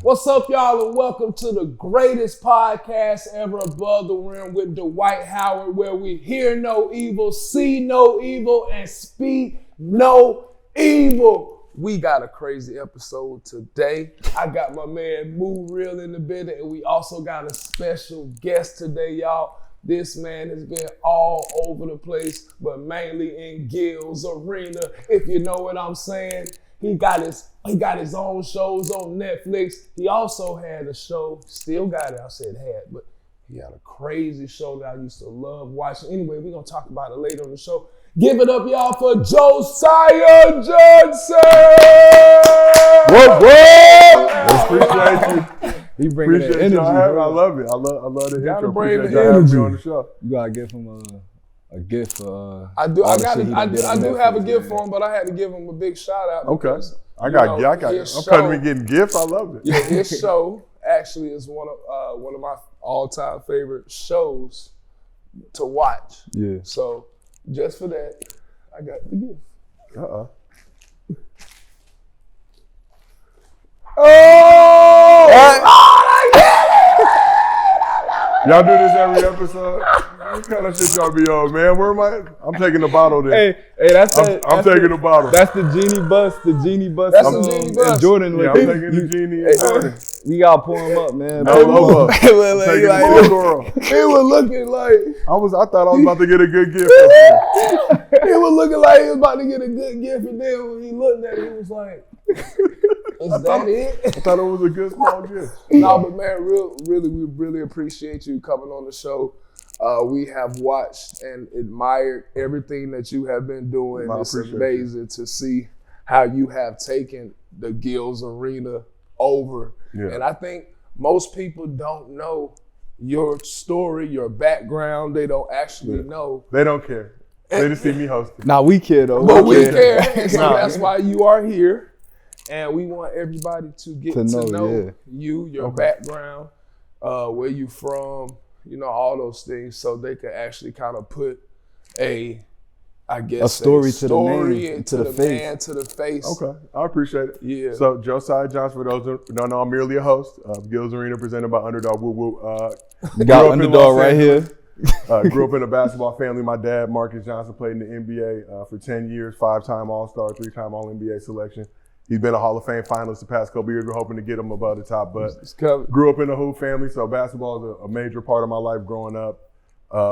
What's up, y'all, and welcome to the greatest podcast ever, Above the Rim, with Dwight Howard, where we hear no evil, see no evil, and speak no evil. We got a crazy episode today. I got my man Mu Real in the building, and we also got a special guest today, y'all. This man has been all over the place, but mainly in Gil's Arena, if you know what I'm saying. He got his own shows on Netflix. He also had a show, still got it, I said had, but he had a crazy show that I used to love watching. Anyway, we're going to talk about it later on the show. Give it up, y'all, for Josiah Johnson! What? Appreciate you. He bringing that energy, bro. I love it. I love the intro. Gotta bring the energy on the show. You gotta give him a gift for I do have a gift for him, but I had to give him a big shout out. Okay. I'm cutting and getting gifts. I love it. Yeah, his show actually is one of my all-time favorite shows to watch. Yeah. So just for that, I got the gift. Y'all do this every episode? What kind of shit y'all be on, man? Where am I? I'm taking the bottle then. Hey, I'm taking the bottle. That's the genie bus. The genie bus. That's the genie bus. And Jordan, I'm taking the genie and Jordan. We gotta pour him up, man. He was looking like I thought I was about to get a good gift. he was looking like he was about to get a good gift, and then when he looked at it, he was like, "Is that it?" I thought it was a good small gift. No, but man, we really appreciate you coming on the show. We have watched and admired everything that you have been doing. It's amazing to see how you have taken the Gil's Arena over. Yeah. And I think most people don't know your story, your background. They don't actually know. They don't care. They just see me hosting. Nah, we care though. But we care. And so that's why you are here. And we want everybody to get to know you, your background, where you from, all those things, so they can actually kind of put a story to the name, to the face. Man, to the face. Okay, I appreciate it. Yeah. So Josiah Johnson, for those who don't know, I'm merely a host of Gil's Arena, presented by Underdog. You got Underdog right here. Grew up in a basketball family. My dad, Marques Johnson, played in the NBA for 10 years, 5-time All-Star, 3-time All-NBA selection. He's been a Hall of Fame finalist the past couple years. We're hoping to get him above the top, but grew up in a hoop family, so basketball is a major part of my life growing up.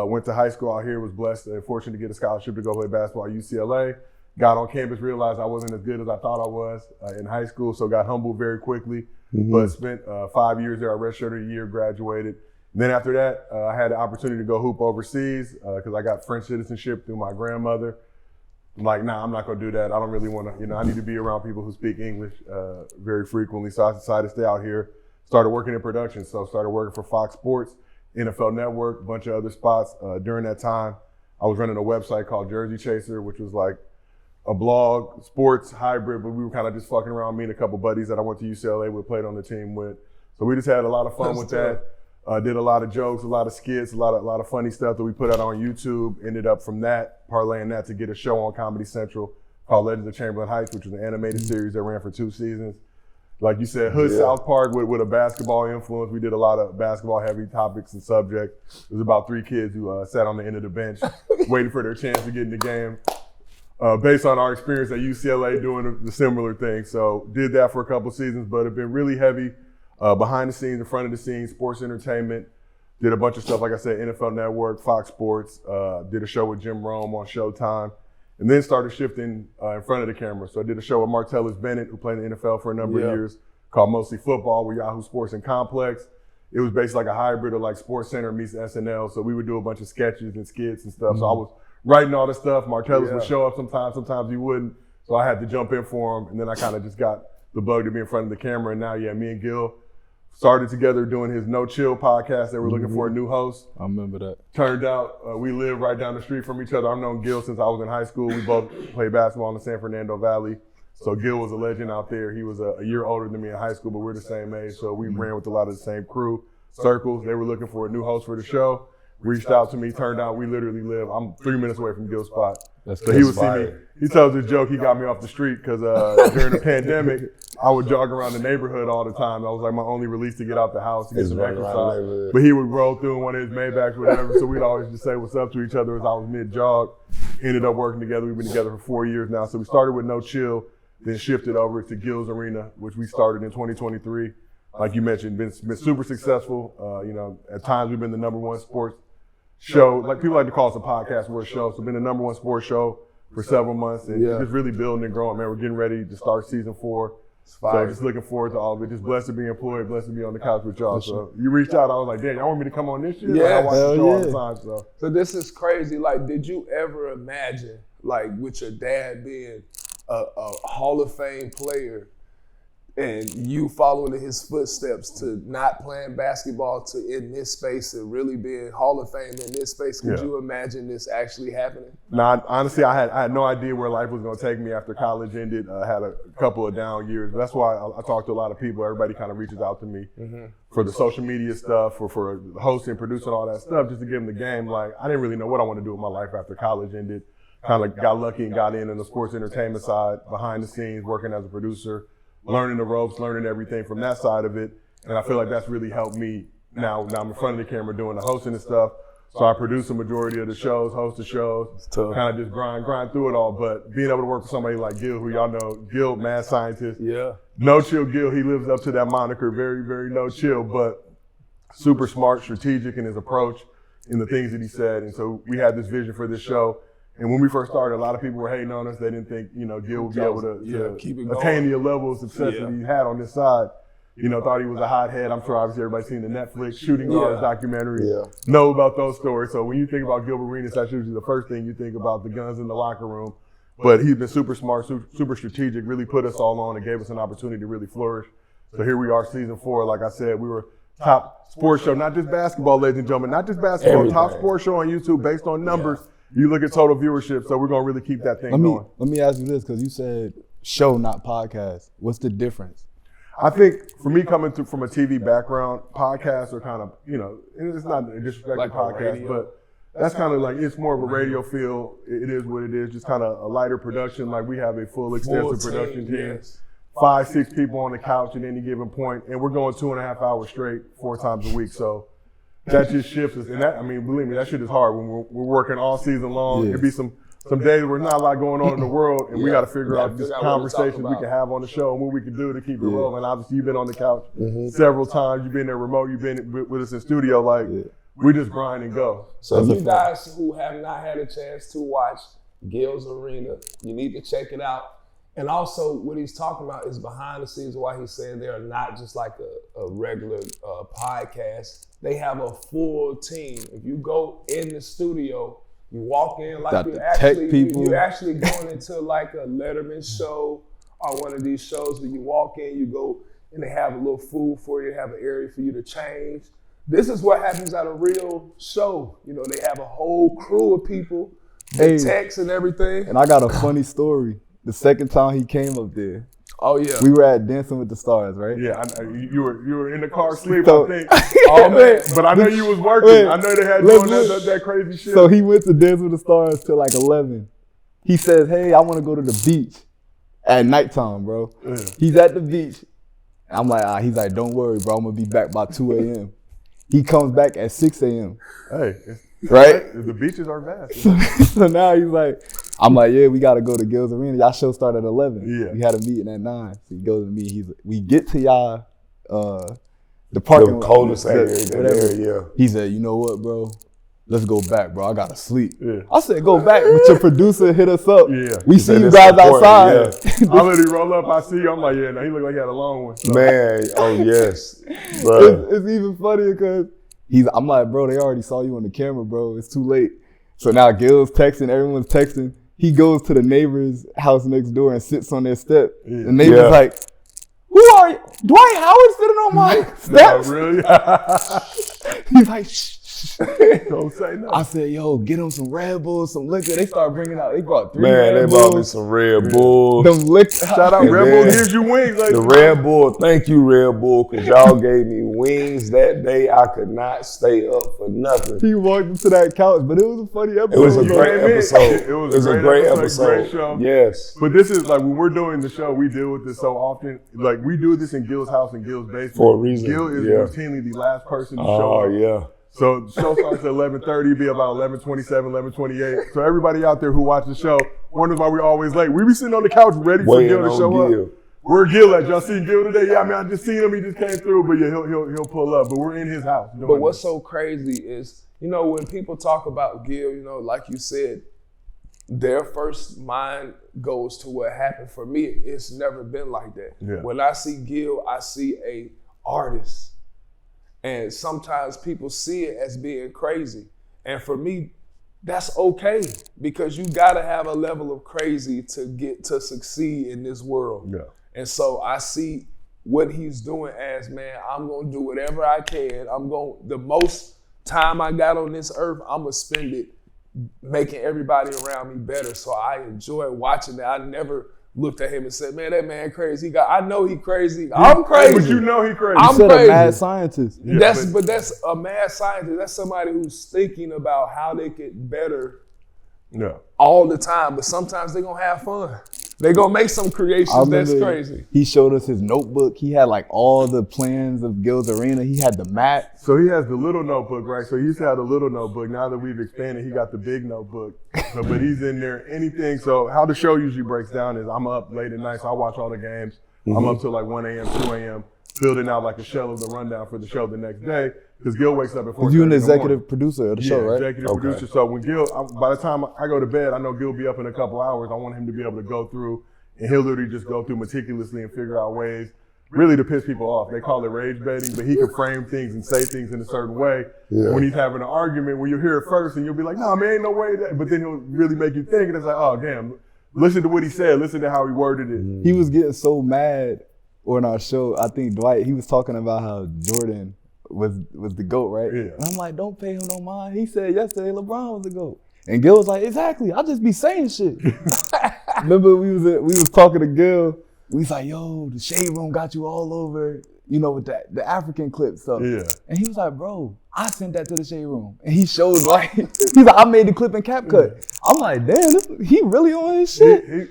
Went to high school out here, was blessed and fortunate to get a scholarship to go play basketball at UCLA. Got on campus, realized I wasn't as good as I thought I was in high school, so got humbled very quickly, but spent 5 years there. I redshirted a year, graduated. And then after that, I had the opportunity to go hoop overseas because I got French citizenship through my grandmother. I'm like, nah, I'm not gonna do that. I don't really wanna, I need to be around people who speak English very frequently. So I decided to stay out here, started working in production. So started working for Fox Sports, NFL Network, a bunch of other spots. During that time, I was running a website called Jersey Chaser, which was like a blog, sports hybrid, but we were kind of just fucking around, me and a couple buddies that I went to UCLA with, played on the team with. So we just had a lot of fun with that. Did a lot of jokes, a lot of skits, a lot of funny stuff that we put out on YouTube. Ended up from that, parlaying that to get a show on Comedy Central called Legends of Chamberlain Heights, which was an animated series that ran for 2 seasons. Like you said, Hood South Park with a basketball influence. We did a lot of basketball heavy topics and subjects. It was about 3 kids who sat on the end of the bench waiting for their chance to get in the game. Based on our experience at UCLA doing the similar thing. So did that for a couple seasons, but have been really heavy behind the scenes, in front of the scenes, sports entertainment. Did a bunch of stuff, like I said, NFL Network, Fox Sports, did a show with Jim Rome on Showtime, and then started shifting in front of the camera. So I did a show with Martellus Bennett, who played in the NFL for a number of years, called Mostly Football with Yahoo Sports and Complex. It was basically like a hybrid of like Sports Center meets SNL. So we would do a bunch of sketches and skits and stuff. So I was writing all this stuff. Martellus would show up sometimes he wouldn't. So I had to jump in for him. And then I kind of just got the bug to be in front of the camera. And now, me and Gil started together doing his No Chill podcast. They were looking for a new host. I remember that. Turned out we live right down the street from each other. I've known Gil since I was in high school. We both played basketball in the San Fernando Valley. So Gil was a legend out there. He was a year older than me in high school, but we're the same age. So we ran with a lot of the same crew, circles. They were looking for a new host for the show. reached out to me. Turned out we literally live. I'm 3 minutes away from Gil's spot. So he would see me. He tells this joke. He got me off the street because during the pandemic, I would jog around the neighborhood all the time. That was like my only release to get out the house to get some exercise. But he would roll through in one of his Maybachs, whatever. So we'd always just say what's up to each other as I was mid-jog. Ended up working together. We've been together for 4 years now. So we started with No Chill, then shifted over to Gil's Arena, which we started in 2023. Like you mentioned, been super successful. At times we've been the #1 sports show. Like people like to call us a podcast, we're a show. So been the #1 sports show for several months, and just really building and growing. Man, we're getting ready to start season 4. So just looking forward to all of it. Just blessed to be employed, blessed to be on the couch with y'all. So you reached out, I was like, damn, y'all want me to come on this shit? Yeah, I watch the show all the time. So this is crazy. Like, did you ever imagine, like, with your dad being a Hall of Fame player and you following in his footsteps to not playing basketball to in this space and really being Hall of Fame in this space? Could you imagine this actually happening? No, honestly, I had no idea where life was going to take me after college ended. I had a couple of down years. But that's why I talk to a lot of people. Everybody kind of reaches out to me for the social media stuff, or for hosting, producing, all that stuff, just to give them the game. Like, I didn't really know what I wanted to do with my life after college ended. Kind of got lucky and got in the sports entertainment side, behind the scenes, working as a producer, learning the ropes, learning everything from that side of it. And I feel like that's really helped me now I'm in front of the camera doing the hosting and stuff. So I produce the majority of the shows, host the shows, kind of just grind through it all. But being able to work with somebody like Gil, who y'all know, Gil, mad scientist. Yeah. No Chill Gil, he lives up to that moniker, very, very no chill, but super smart, strategic in his approach, in the things that he said. And so we had this vision for this show. And when we first started, a lot of people were hating on us. They didn't think, Gil would be able to attain the level of success that he had on this side. Thought he was a hothead. I'm sure obviously everybody's seen the Netflix shooting guards documentary. Know about those stories. So when you think about Gilbert Arenas, that's usually the first thing you think about, the guns in the locker room. But he's been super smart, super strategic, really put us all on and gave us an opportunity to really flourish. So here we are, season 4. Like I said, we were top sports show, not just basketball, ladies and gentlemen, not just basketball, top sports show on YouTube based on numbers. You look at total viewership, so we're going to really keep that thing going. Let me ask you this, because you said show, not podcast. What's the difference? I think for me, coming from a TV background, podcasts are kind of, it's not a disrespectful like podcast, but that's kind of like, it's more of a radio feel. It is what it is, just kind of a lighter production. Like we have a full extensive production team, 5-6 people on the couch at any given point, and we're going 2.5 hours straight, 4 times a week. So that just shifts us. And that, believe me, that shit is hard when we're working all season long. It'd be some days where there's not a lot going on in the world, and we got to figure out just conversations we can have on the show and what we can do to keep it rolling. Obviously, you've been on the couch several times. You've been there remote. You've been with us in studio. Like, we just grind and go. So you guys who have not had a chance to watch Gil's Arena, you need to check it out. And also, what he's talking about is behind the scenes, why he's saying they are not just like a regular podcast. They have a full team. If you go in the studio, you walk in like you're actually going into like a Letterman show or one of these shows where you walk in, you go, and they have a little food for you, have an area for you to change. This is what happens at a real show. They have a whole crew of people, techs and everything. And I got a funny story. The second time he came up there. Oh yeah. We were at Dancing with the Stars, right? Yeah, you were in the car asleep, I think. Oh man, but I know you was working. I know they had you on that crazy shit. So he went to Dance with the Stars till like 11. He says, "Hey, I want to go to the beach at nighttime, bro." Yeah. He's at the beach. I'm like, he's like, "Don't worry, bro. I'm gonna be back by 2 a.m." He comes back at 6 a.m. Hey, right? The beaches are vast. So now he's like, I'm like, yeah, we got to go to Gil's Arena. Y'all show started at 11. Yeah. We had a meeting at 9. So he goes to me. We get to y'all, the parking lot. The coldest area. He said, you know what, bro? Let's go back, bro. I got to sleep. Yeah. I said, go back. But your producer hit us up. Yeah. We see you guys outside. Yeah. I literally roll up. I see you. I'm like, yeah, no, he looked like he had a long one. So. Man, oh yes. It's even funnier because I'm like, bro, they already saw you on the camera, bro. It's too late. So now Gil's texting. Everyone's texting. He goes to the neighbor's house next door and sits on their step. Yeah. The neighbor's like, who are you? Dwight Howard sitting on my steps? No, really? He's like, shh. Don't say nothing. I said, yo, get them some Red Bulls, some liquor. They started bringing out, they brought 3 Man, Red they Bulls. brought me some Red Bulls. Them liquor. Shout out And Red then Bull gives you wings. Like, The Red Bull, thank you, Red Bull, because y'all gave me wings that day. I could not stay up for nothing. He walked into that couch, but it was a funny episode. It was a great episode. It was a great episode, great show. Yes. But this is like when we're doing the show, we deal with this so often. Like we do this in Gil's house and Gil's basement. For a reason. Gil is Yeah. routinely the last person to show Oh, up. yeah. So the show starts at 11:30, be about 11:27, 11:28. So everybody out there who watches the show wonders why we're always late. We be sitting on the couch ready for Waiting Gil to on show Gil. up. Where Gil at? Y'all seen Gil today? Yeah, I mean, I just seen him. He just came through, but yeah, he'll pull up. But we're in his house. But what's so crazy is, when people talk about Gil, like you said, their first mind goes to what happened. For me, it's never been like that. Yeah. When I see Gil, I see a artist. And sometimes people see it as being crazy. And for me, that's okay, because you gotta have a level of crazy to get to succeed in this world. Yeah. And so I see what he's doing as, man, I'm gonna do whatever I can. The most time I got on this earth, I'm gonna spend it making everybody around me better. So I enjoy watching that. I never looked at him and said, man, that man crazy. I know he crazy. I'm crazy. But you know he crazy. I'm You said crazy. a mad scientist. Yeah, But that's a mad scientist. That's somebody who's thinking about how they get better Yeah. all the time. But sometimes they're gonna have fun. They're gonna make some creations that's crazy. He showed us his notebook. He had like all the plans of Gil's Arena. He had the mat. So he has the little notebook, right? So he used to have the little notebook. Now that we've expanded, he got the big notebook. But he's in there, anything. So how the show usually breaks down is I'm up late at night, so I watch all the games. I'm up till like 1 a.m., 2 a.m., building out like a shell of the rundown for the show the next day. Because Gil wakes up at 4:30 You an in the morning. executive producer of the show, right? Executive producer. So when Gil, by the time I go to bed, I know Gil will be up in a couple hours. I want him to be able to go through, and he'll literally just go through meticulously and figure out ways really to piss people off. They call it rage baiting, but he can frame things and say things in a certain way. Yeah. When he's having an argument, when you hear it first and you'll be like, no, man, ain't no way that. But then he'll really make you think, and it's like, oh, damn, listen to what he said. Listen to how he worded it. He was getting so mad on our show. I think Dwight, he was talking about how Jordan was the GOAT, right? Yeah. And I'm like, don't pay him no mind. He said yesterday LeBron was the GOAT. And Gil was like, exactly. I just be saying shit. Remember we was talking to Gil. We was like, yo, the Shade Room got you all over, with the African clip stuff. Yeah. And he was like, bro, I sent that to the Shade Room. And he showed like, he's like, I made the clip in CapCut. I'm like, damn, he really on his shit.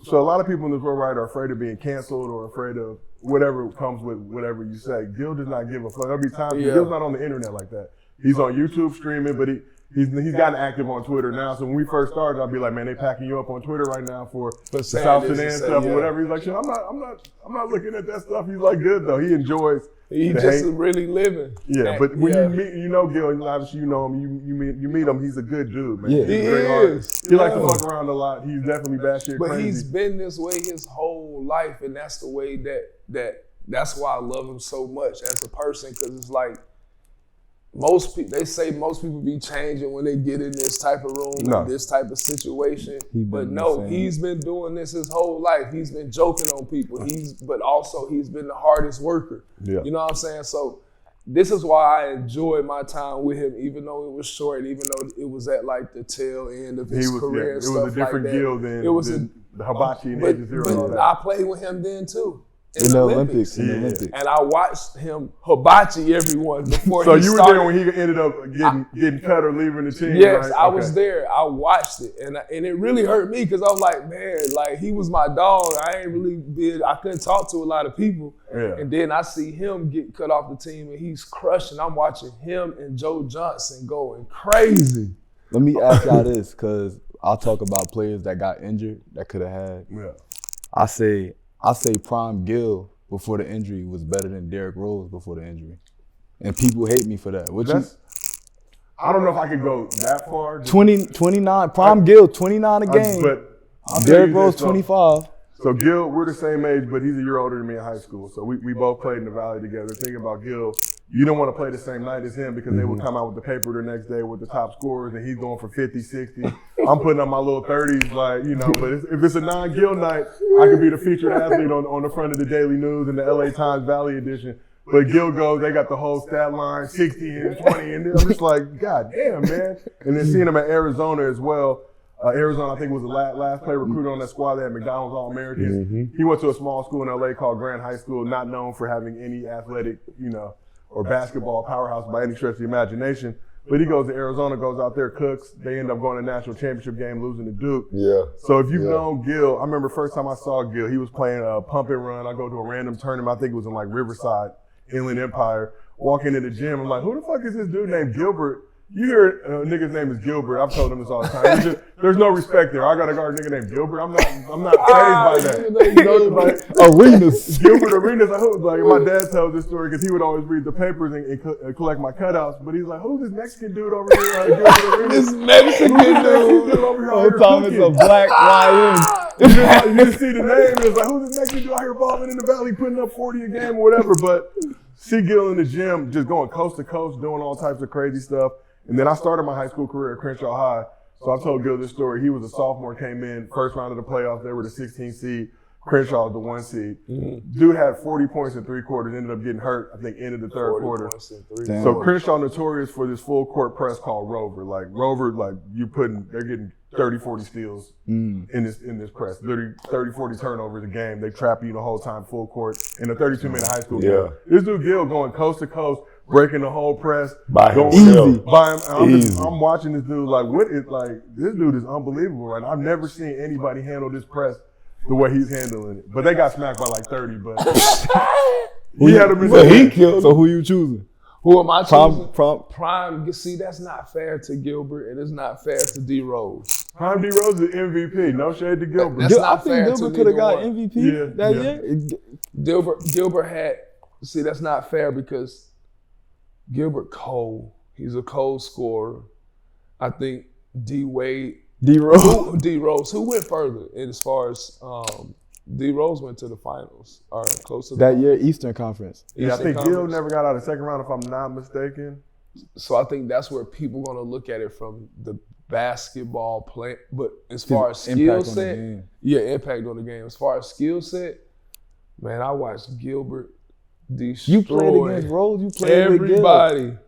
So a lot of people in this world, right, are afraid of being canceled or afraid of whatever comes with whatever you say. Gil does not give a fuck. There'll be times Gil's not on the internet like that. He's on YouTube streaming, but he's gotten active on Twitter now. So when we first started, I'd be like, man, they packing you up on Twitter right now for the South Sudan stuff or whatever. He's like, shit, I'm not looking at that stuff. He's like, good though. He enjoys. He just really living. Yeah, but when you meet, Gil, and obviously you know him. You meet him. He's a good dude, man. Yeah, He's he very hard. is. He likes to fuck around a lot. He's definitely batshit But crazy. he's been this way his whole life, and that's the way that's why I love him so much as a person, because it's like they say most people be changing when they get in this type of room, in this type of situation. But no, he's been doing this his whole life. He's been joking on people. But also he's been the hardest worker. Yeah. You know what I'm saying? So this is why I enjoyed my time with him, even though it was short, even though it was at like the tail end of his career and stuff like that. It was a different Gil than the Hibachi and Age of Zero and all but that. I played with him then too. In the Olympics. And I watched him hibachi everyone before so he you were started. there when he ended up getting cut or leaving the team, Yes, right? I was there. I watched it, and it really hurt me because I was like, man, like he was my dog. I couldn't talk to a lot of people. Yeah. And then I see him get cut off the team, and he's crushing. I'm watching him and Joe Johnson going crazy. Let me ask y'all this, because I'll talk about players that got injured that could have had. Yeah. I say prime Gil before the injury was better than Derrick Rose before the injury. And people hate me for that. I don't know if I could go that far. 29, prime Gil, 29 a game. But Derrick Rose, 25. So Gil, we're the same age, but he's a year older than me in high school. So we both played in the Valley together. Thinking about Gil, you don't want to play the same night as him because they would come out with the paper the next day with the top scorers, and he's going for 50, 60. I'm putting up my little 30s, but if it's a non-Gil night, I could be the featured athlete on the front of the Daily News and the LA Times Valley edition. But Gil goes, they got the whole stat line, 60 and 20, and I'm just like, God damn, man. And then seeing him at Arizona as well. Arizona, I think, was the last player recruited on that squad. They had McDonald's All-Americans. Mm-hmm. He went to a small school in L.A. called Grant High School, not known for having any athletic, or basketball powerhouse by any stretch of the imagination. But he goes to Arizona, goes out there, cooks. They end up going to national championship game, losing to Duke. Yeah. So if you've known Gil, I remember first time I saw Gil, he was playing pump and run. I go to a random tournament, I think it was in like Riverside, Inland Empire. Walk into the gym, I'm like, who the fuck is this dude named Gilbert? You hear a nigga's name is Gilbert. I've told him this all the time. There's no respect there. I got a guard nigga named Gilbert. I'm not phased by that. Arenas. Gilbert Arenas. Like my dad tells this story because he would always read the papers and collect my cutouts. But he's like, who's this Mexican dude over here? Gilbert Arenas. This Mexican dude. over here. Whole time it's a black lion. You just see the name. It's like, who's this Mexican dude out here balling in the valley, putting up 40 a game or whatever. But see Gil in the gym, just going coast to coast, doing all types of crazy stuff. And then I started my high school career at Crenshaw High. So I told Gil this story. He was a sophomore, came in, first round of the playoffs. They were the 16th seed. Crenshaw was the 1 seed. Mm-hmm. Dude had 40 points in 3 quarters, ended up getting hurt, I think, end of the third quarter. So Crenshaw notorious for this full court press called Rover. Like Rover, they're getting 30, 40 steals in this press. 30, 40 turnovers a game. They trap you the whole time, full court, in a 32-minute high school game. This dude Gil going coast to coast, breaking the whole press. By himself. Easy. I'm watching this dude this dude is unbelievable, right? I've never seen anybody handle this press the way he's handling it. But they got smacked by like 30, but he had him in the he killed. So who you choosing? Who am I choosing? Prime. See, that's not fair to Gilbert, and it's not fair to D Rose. Prime D Rose is MVP. No shade to Gilbert. That's I not think fair Gilbert to could have got one. MVP that year. Gilbert had. See, that's not fair because Gilbert cold. He's a cold scorer. I think D Rose. Who went further as far as D Rose went to the finals or close to that year Eastern Conference. I think Gil never got out of the second round if I'm not mistaken. So I think that's where people are gonna look at it from the basketball play. But as far as skill set, impact on the game. As far as skill set, man, I watched Gilbert destroy. You played against Rose. You played everybody. With Gil.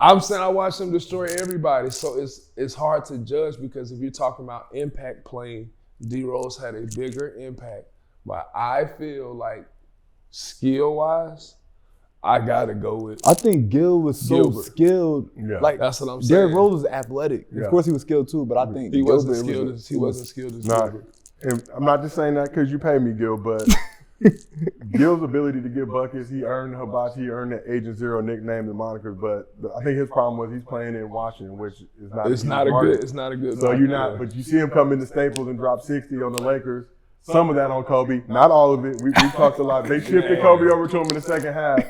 I'm saying I watched him destroy everybody. So it's hard to judge because if you're talking about impact playing, D Rose had a bigger impact. But I feel like skill-wise, I gotta go with. I think Gil was so skilled. Yeah. Like that's what I'm saying. Derrick Rose was athletic. Yeah. Of course, he was skilled too. But I think he wasn't skilled as Gilbert. And I'm not just saying that because you pay me, Gil, but Gil's ability to get buckets, he earned Hibachi, he earned the Agent Zero nickname, the monikers. But I think his problem was he's playing in Washington, which is not. It's not a good. So you're not. But you see him come into Staples and drop 60 on the Lakers. Some of that on Kobe, not all of it. We talked a lot. They shifted Kobe over to him in the second half.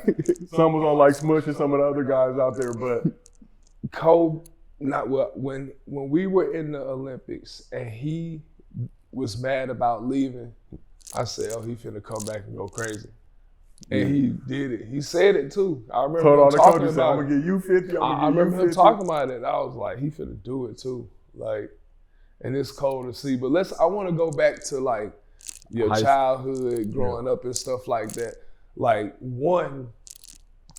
Some was on like Smush and some of the other guys out there, but Kobe. When we were in the Olympics and he was mad about leaving, I said, "Oh, he finna come back and go crazy," and he did it. He said it too. I remember him talking about it. I'm gonna give you 50. I remember him talking about it. And I was like, he finna do it too. Like, and it's cold to see. But I want to go back to like your childhood, growing up and stuff like that. Like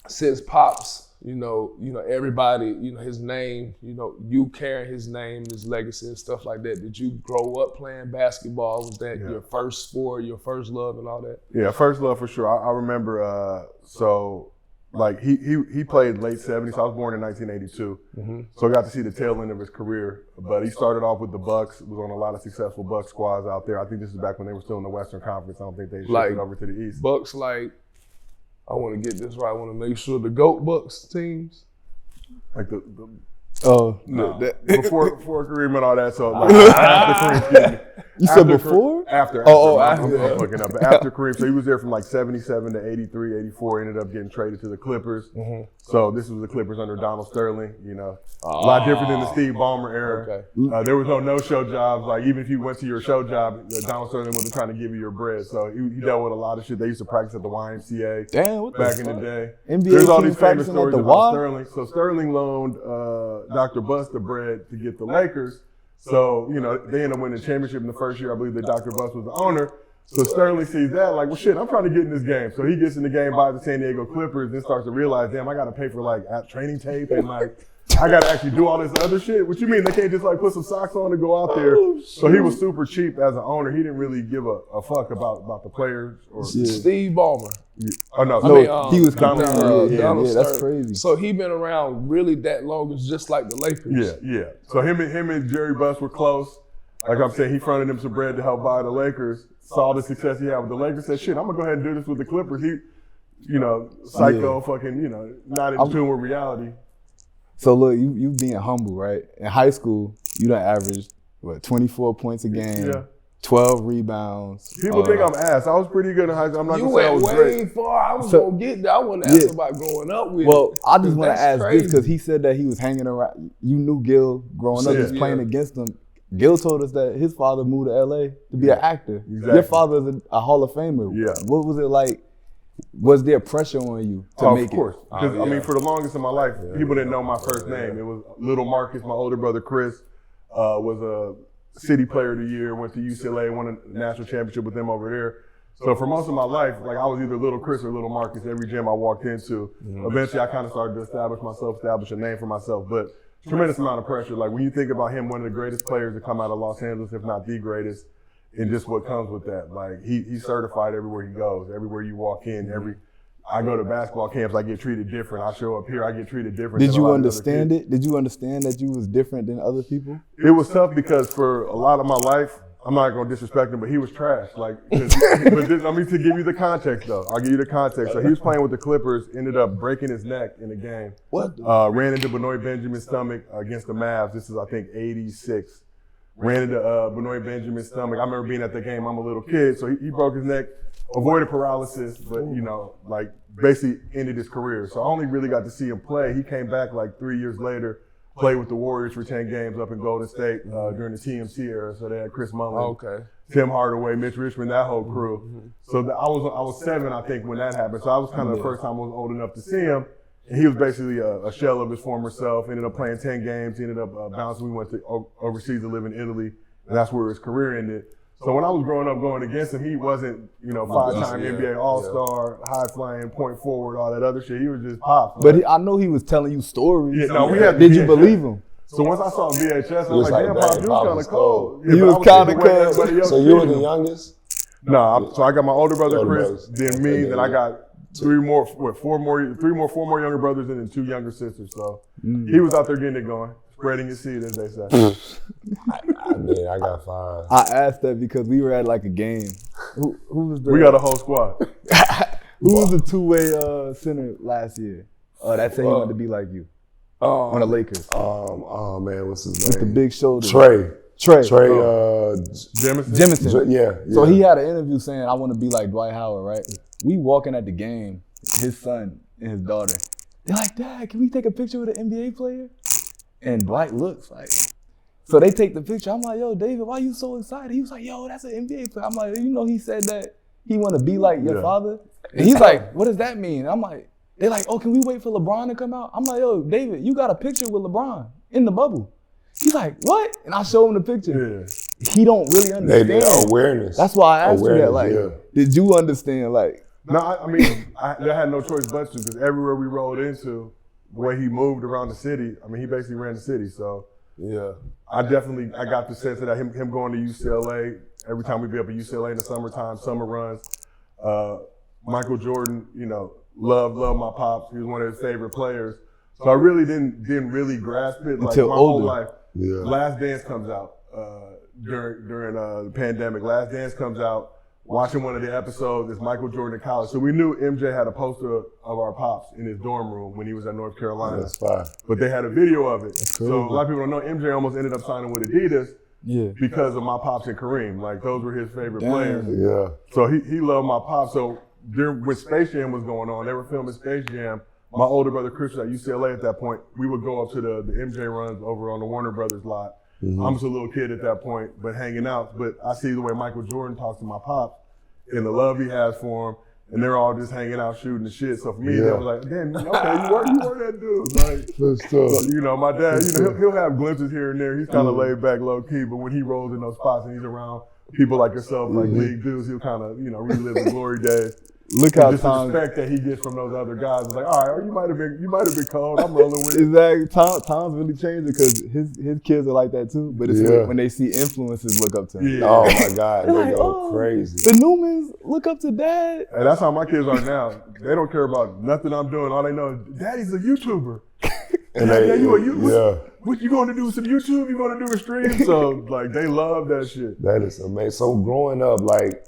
since Pops, everybody, his name, you carrying his name, his legacy and stuff like that. Did you grow up playing basketball? Was that your first sport, your first love and all that? Yeah, first love for sure. I remember, he played late 70s. So I was born in 1982. Mm-hmm. So I got to see the tail end of his career. But he started off with the Bucks, was on a lot of successful Bucks squads out there. I think this is back when they were still in the Western Conference. I don't think they shifted over to the East. Bucks I want to get this right. I want to make sure the GOAT Bucks teams. Like before Kareem and all that. So after Kareem, you said before? After. I'm fucking up. But after Kareem, so he was there from like 77 to 83, 84. Ended up getting traded to the Clippers. Mm-hmm. So this was the Clippers under Donald Sterling. A lot different than the Steve Ballmer era. Okay. There was no no-show jobs. Like even if you went to your show job, Donald Sterling wasn't trying to give you your bread. So he dealt with a lot of shit. They used to practice at the YMCA. Damn, back in the day. NBA There's all these famous stories the about Sterling. So Sterling loaned Dr. Buss the bread to get the Lakers. So, they ended up winning the championship in the first year. I believe that Dr. Buss was the owner. So Sterling sees that, like, well, shit, I'm trying to get in this game. So he gets in the game by the San Diego Clippers, then starts to realize, damn, I got to pay for, like, training tape and, like, I got to actually do all this other shit. What you mean? They can't just, like, put some socks on and go out there. So he was super cheap as an owner. He didn't really give a fuck about the players. Or Steve Ballmer. Oh, no. He was Donald that's Sterling. crazy. So he been around really that long. It's just like the Lakers. Yeah. So him and Jerry Buss were close. Like I'm saying, he fronted him some bread to help buy the Lakers. Saw the success he had with the Lakers. Said, shit, I'm gonna go ahead and do this with the Clippers. He, psycho, fucking, not in tune with reality. So look, you being humble, right? In high school, you done averaged 24 points a game, 12 rebounds. People think I'm ass. I was pretty good in high school. I'm not You gonna say I went was way great. far. I was gonna get there. I want to ask about growing up with. Well, I just want to That's ask crazy. this because he said that he was hanging around. You knew Gil growing up, just playing against him. Gil told us that his father moved to LA to be an actor. Exactly. Your father is a Hall of Famer. Yeah. What was it like? Was there pressure on you to make it? Of course. Because, I mean, for the longest of my life, people didn't know my first name. It was Little Marques. My older brother, Chris, was a city player of the year, went to UCLA, won a national championship with them over there. So for most of my life, like, I was either Little Chris or Little Marques every gym I walked into. Eventually, I kind of started to establish a name for myself. But tremendous amount of pressure. Like, when you think about him, one of the greatest players to come out of Los Angeles, if not the greatest, and just what comes with that. Like, he's certified everywhere he goes. Everywhere you walk in, I go to basketball camps, I get treated different. I show up here, I get treated different. Did you understand it? Did you understand that you was different than other people? It was tough because for a lot of my life, I'm not going to disrespect him, but he was trash. Like, to give you the context, though. I'll give you the context. So he was playing with the Clippers, ended up breaking his neck in the game. What? Ran into Benoit Benjamin's stomach against the Mavs. This is, I think, 86. Ran into Benoit Benjamin's stomach. I remember being at the game. I'm a little kid, so he broke his neck, avoided paralysis, but, like, basically ended his career. So I only really got to see him play. He came back like 3 years later, played with the Warriors for 10 games up in Golden State during the TMC era. So they had Chris Mullin, Tim Hardaway, Mitch Richmond, that whole crew. So I was 7, I think, when that happened. So I was kind of the first time I was old enough to see him. And he was basically a shell of his former self. Ended up playing 10 games. He ended up bouncing. We went to overseas to live in Italy, and that's where his career ended. So when I was growing up going against him, he wasn't, 5-time NBA All-Star, high-flying, point forward, all that other shit. He was just Pops. But I know he was telling you stories. Yeah, no, we had Did you VHS. believe him? So once I saw VHS, I was like, damn, Pops, you was kind of cold. He was kind of cold. So you were the youngest? No, so I got my older brother, Chris, then me, then I got four more younger brothers, and then 2 younger sisters. So he was out there getting it going, spreading his seed, as they say. I got 5. I asked that because we were at like a game. Who was the? We got a whole squad. Who was the two-way center last year? That said he wanted to be like you on the Lakers. Oh man, what's his name? With the big shoulders. Trey. Jemison. Yeah. So he had an interview saying, I want to be like Dwight Howard, right? We walking at the game, his son and his daughter. They're like, Dad, can we take a picture with an NBA player? And Dwight looks like, so they take the picture. I'm like, yo, David, why you so excited? He was like, yo, that's an NBA player. I'm like, he said that he want to be like your father? And he's like, what does that mean? I'm like, they're like, oh, can we wait for LeBron to come out? I'm like, yo, David, you got a picture with LeBron in the bubble. He's like, what? And I show him the picture. Yeah. He don't really understand. Awareness. That's why I asked you that. Like, did you understand? Like, no, I had no choice but to, because everywhere we rolled into, the way he moved around the city, he basically ran the city. So I got the sense of that. Him going to UCLA, every time we'd be up at UCLA in the summertime, summer runs. Michael Jordan, loved my pops. He was one of his favorite players. So I really didn't really grasp it like until my older. whole life. Yeah. Last Dance comes out during the pandemic. Last Dance comes out. Watching one of the episodes is Michael Jordan in college. So we knew MJ had a poster of our pops in his dorm room when he was at North Carolina. That's fine. But they had a video of it. So a lot of people don't know MJ almost ended up signing with Adidas because of my pops and Kareem. Like, those were his favorite players. Yeah. So he loved my pops. So when Space Jam was going on, they were filming Space Jam. My older brother Chris was at UCLA at that point. We would go up to the MJ runs over on the Warner Brothers lot. I'm just a little kid at that point, but hanging out. But I see the way Michael Jordan talks to my pops and the love he has for him, and they're all just hanging out shooting the shit. So for me, they was like, damn, okay, you were that dude. Like, so, my dad, he'll have glimpses here and there. He's kind of laid back, low key, but when he rolls in those spots and he's around people like yourself, like league dudes, he'll kind of, relive the glory days. Look how just the Tom. respect that he gets from those other guys. It's like, all right, you might have been cold. I'm rolling with it. Exactly. Tom's really changed it because his kids are like that too. But it's when they see influences look up to him. Yeah. Oh my God, they Like, go crazy. The Newmans look up to Dad. And that's how my kids are now. They don't care about nothing I'm doing. All they know is Daddy's a YouTuber. And What you going to do with some YouTube? You going to do a stream? So like they love that shit. That is amazing. So growing up, like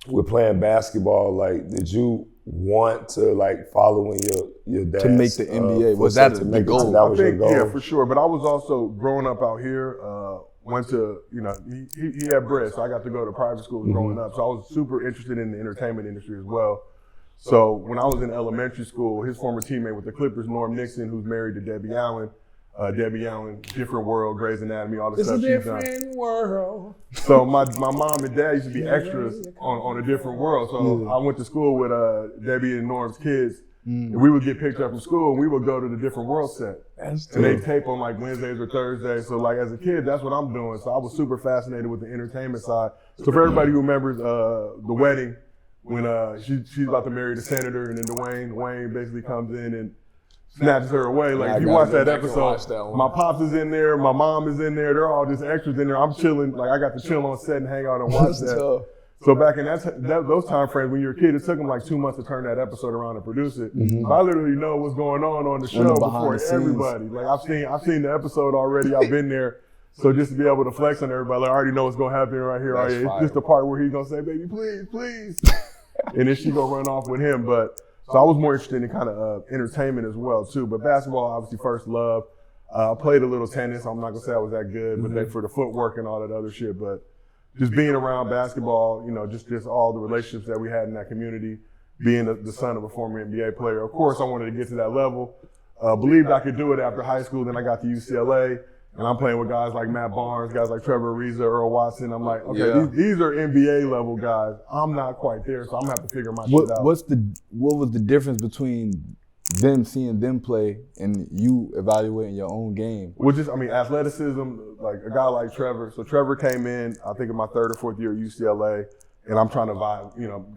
with playing basketball, like did you want to like follow in your dad's To make the NBA? Was that the goal? That was your goal? Yeah, for sure. But I was also growing up out here. Went to he had bread, so I got to go to private schools growing up. So I was super interested in the entertainment industry as well. So when I was in elementary school, his former teammate with the Clippers, Norm Nixon, who's married to Debbie Allen, Different World, Grey's Anatomy, all the stuff she's done. It's a different world. So my mom and dad used to be extras on A Different World. So I went to school with Debbie and Norm's kids. And we would get picked up from school and we would go to the Different World set. And they tape on like Wednesdays or Thursdays. So like as a kid, that's what I'm doing. So I was super fascinated with the entertainment side. So for everybody who remembers the wedding, when she's about to marry the senator, and then Dwayne basically comes in and snatches her away. Like if you watch that episode, my pops is in there, my mom is in there, they're all just extras in there. I'm chilling, like I got to chill on set and hang out and watch that. So back in those time frames when you were a kid, it took them like 2 months to turn that episode around and produce it. So I literally know what's going on the show before everybody. Like I've seen the episode already, I've been there. So just to be able to flex on everybody, like I already know what's gonna happen right here. Right, it's just the part where he's gonna say, "Baby, please." And then she gonna run off with him. But so I was more interested in kind of entertainment as well too. But basketball, obviously, first love. I played a little tennis. I'm not gonna say I was that good, but for the footwork and all that other shit. But just being around basketball, just all the relationships that we had in that community. Being the son of a former NBA player, of course, I wanted to get to that level. Believed I could do it after high school. Then I got to UCLA. And I'm playing with guys like Matt Barnes, guys like Trevor Ariza, Earl Watson. I'm like, okay, these are NBA level guys. I'm not quite there, so I'm gonna have to figure my shit out. What was the difference between them seeing them play and you evaluating your own game? Well, athleticism, like a guy like Trevor. So Trevor came in, I think in my 3rd or 4th year at UCLA, and I'm trying to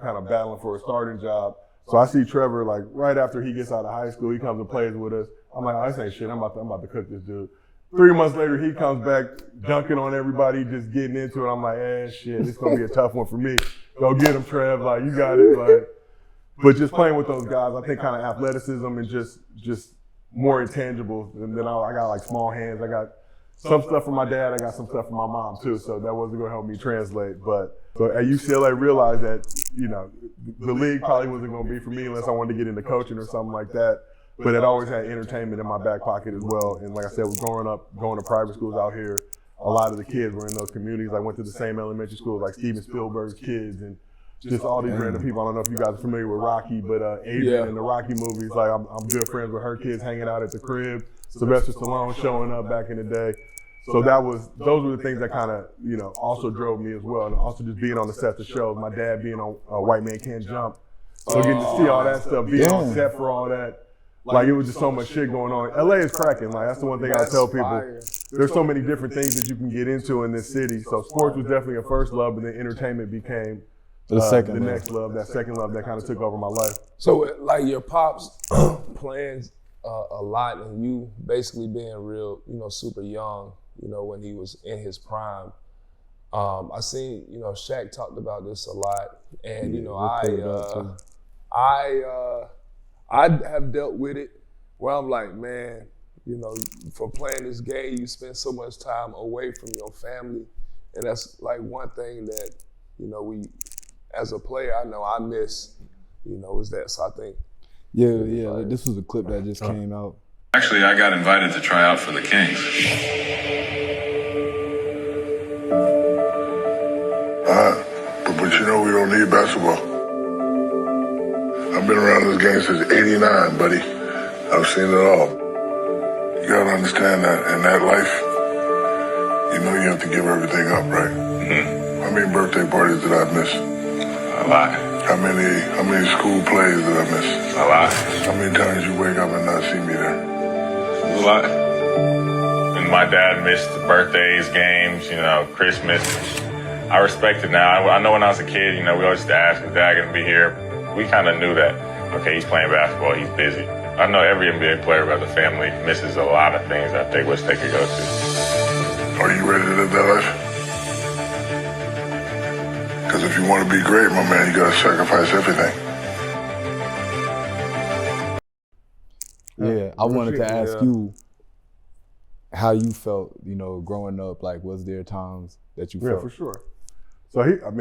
kind of battling for a starting job. So I see Trevor, like right after he gets out of high school, he comes and plays with us. I'm like, oh, this ain't shit. I'm about to cook this dude. 3 months later, he comes back dunking on everybody, just getting into it. I'm like, shit, it's gonna be a tough one for me. Go get him, Trev. Like, you got it. Like, but just playing with those guys, I think kind of athleticism and just more intangibles. And then I got like small hands. I got some stuff from my dad. I got some stuff from my mom too. So that wasn't gonna help me translate. But so at UCLA, I realized that the league probably wasn't gonna be for me unless I wanted to get into coaching or something like that. But it always had entertainment in my back pocket as well. And like I said, growing up, going to private schools out here, a lot of the kids were in those communities. I went to the same elementary schools like Steven Spielberg's kids and just all these random people. I don't know if you guys are familiar with Rocky, but Adrian in the Rocky movies, like I'm good friends with her kids hanging out at the crib. Sylvester Stalone showing up back in the day. So those were the things that kind of, also drove me as well. And also just being on the set of shows, my dad being on White Man Can't Jump. So getting to see all that stuff, being on set for all that. Like it was just so much shit going on. LA is cracking. Like that's the one thing I tell people. There's so many different things that you can get into in this city. So sports was definitely a first love, but then entertainment became the next love, that second love that kind of took over my life. So like your pops playing a lot and you basically being real, super young, when he was in his prime. I seen, Shaq talked about this a lot, and I have dealt with it where I'm like, man, for playing this game, you spend so much time away from your family. And that's like one thing that, we, as a player, I know I miss, is that. So I think. Yeah, this was a clip that just came out. Actually, I got invited to try out for the Kings. But we don't need basketball. I've been around this game since '89, buddy. I've seen it all. You gotta understand that in that life, you have to give everything up, right? Mm-hmm. How many birthday parties did I miss? A lot. How many school plays did I miss? A lot. How many times you wake up and not see me there? A lot. And my dad missed the birthdays, games, Christmas. I respect it now. I know when I was a kid, you know, we always used to ask, is Dad gonna be here? We kind of knew that, okay, he's playing basketball, he's busy. I know every NBA player who has a family misses a lot of things that they wish they could go to. Are you ready to live that life? Because if you want to be great, my man, you gotta sacrifice everything. Yeah, I wanted to ask you how you felt, you know, growing up. Like, was there times that you felt? Yeah, for sure. So he'll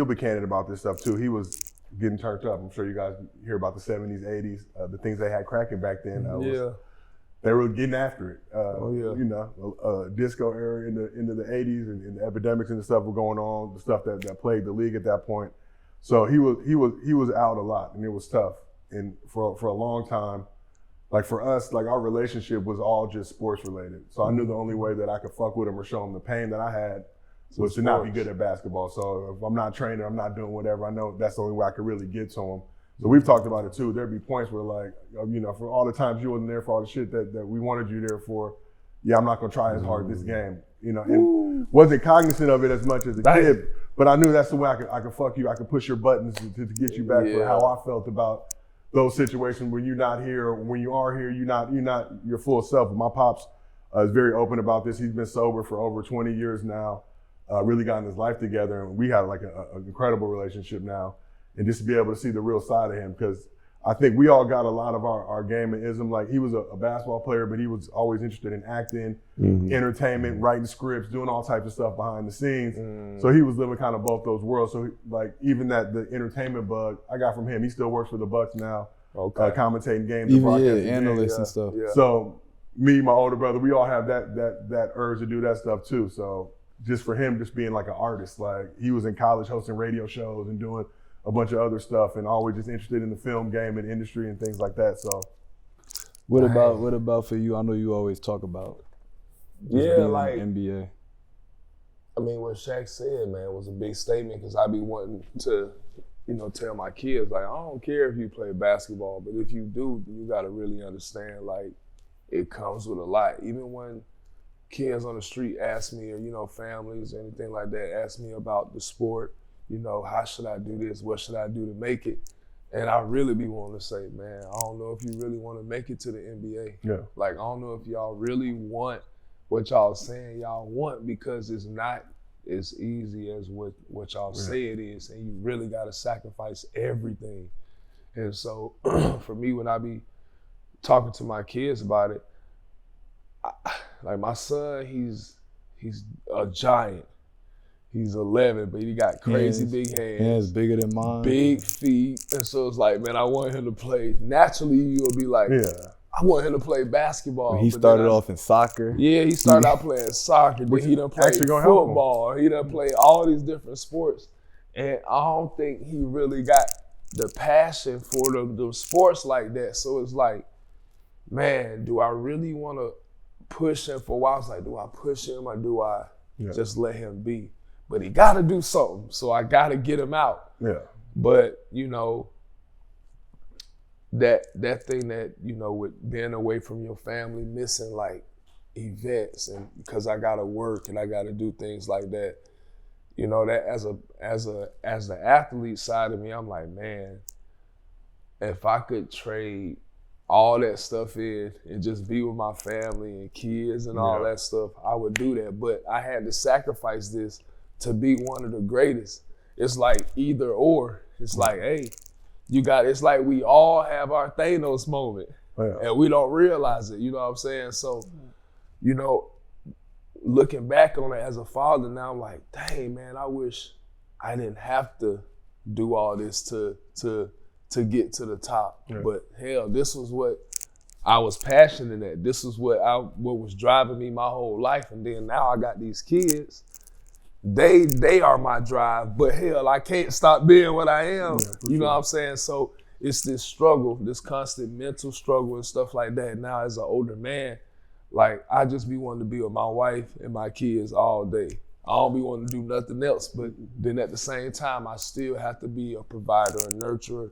be candid about this stuff too. He was getting turned up. I'm sure you guys hear about the 70s, 80s, the things they had cracking back then. They were getting after it. You know, disco era into the 80s and the epidemics and the stuff were going on, the stuff that plagued the league at that point. So he was out a lot, and it was tough. And for a long time, like for us, like our relationship was all just sports related. So I knew the only way that I could fuck with him or show him the pain that I had was to not be good at basketball. So if I'm not training, I'm not doing whatever, I know that's the only way I could really get to him. So we've talked about it too. There'd be points where like, you know, for all the times you wasn't there for all the shit that we wanted you there for, yeah, I'm not gonna try as hard this game, you know, and wasn't cognizant of it as much as a kid, but I knew that's the way I could fuck you. I could push your buttons to get you back for how I felt about those situations when you're not here, or when you are here, you're not your full self. My pops is very open about this. He's been sober for over 20 years now, really gotten his life together, and we have like an incredible relationship now. And just to be able to see the real side of him, because I think we all got a lot of our game and ism. Like he was a basketball player, but he was always interested in acting, entertainment, writing scripts, doing all types of stuff behind the scenes. So he was living kind of both those worlds. So like even the entertainment bug I got from him. He still works for the Bucks now, commentating games, analysts and stuff. Yeah. So me, my older brother, we all have that urge to do that stuff too. So just for him, just being like an artist, like he was in college hosting radio shows and doing a bunch of other stuff, and always just interested in the film game and industry and things like that. So, what about for you? I know you always talk about like NBA. I mean, what Shaq said, man, was a big statement, because I be wanting to, you know, tell my kids, like, I don't care if you play basketball, but if you do, you got to really understand, like, it comes with a lot. Even when kids on the street ask me, or, you know, families or anything like that, ask me about the sport, you know, how should I do this? What should I do to make it? And I really be wanting to say, man, I don't know if you really want to make it to the NBA. Yeah. Like, I don't know if y'all really want what y'all saying y'all want, because it's not as easy as what y'all say it is. And you really got to sacrifice everything. And so for me, when I be talking to my kids about it, like my son, he's a giant. He's 11, but he got crazy big hands. Bigger than mine. Big feet. And so it's like, man, I want him to play. Naturally, you'll be like, I want him to play basketball. He started off in soccer. Yeah, he started out playing soccer. Then he done played football. He done played all these different sports. And I don't think he really got the passion for the sports like that. So it's like, man, do I really want to push him for a while? I was like, do I push him, or do I just let him be? But he got to do something, so I got to get him out. Yeah. But, you know, that thing that, you know, with being away from your family, missing like events, and because I got to work and I got to do things like that, you know, that as the athlete side of me, I'm like, man, if I could trade all that stuff in and just be with my family and kids and all that stuff, I would do that. But I had to sacrifice this to be one of the greatest. It's like either or. It's like, hey, it's like we all have our Thanos moment and we don't realize it, you know what I'm saying? So, you know, looking back on it as a father now, I'm like, dang, man, I wish I didn't have to do all this to get to the top. Yeah. But hell, this was what I was passionate at. This is what was driving me my whole life. And then now I got these kids. They are my drive, but hell, I can't stop being what I am. You know what I'm saying? So it's this struggle, this constant mental struggle and stuff like that. Now as an older man, like I just be wanting to be with my wife and my kids all day. I don't be wanting to do nothing else, but then at the same time, I still have to be a provider, a nurturer,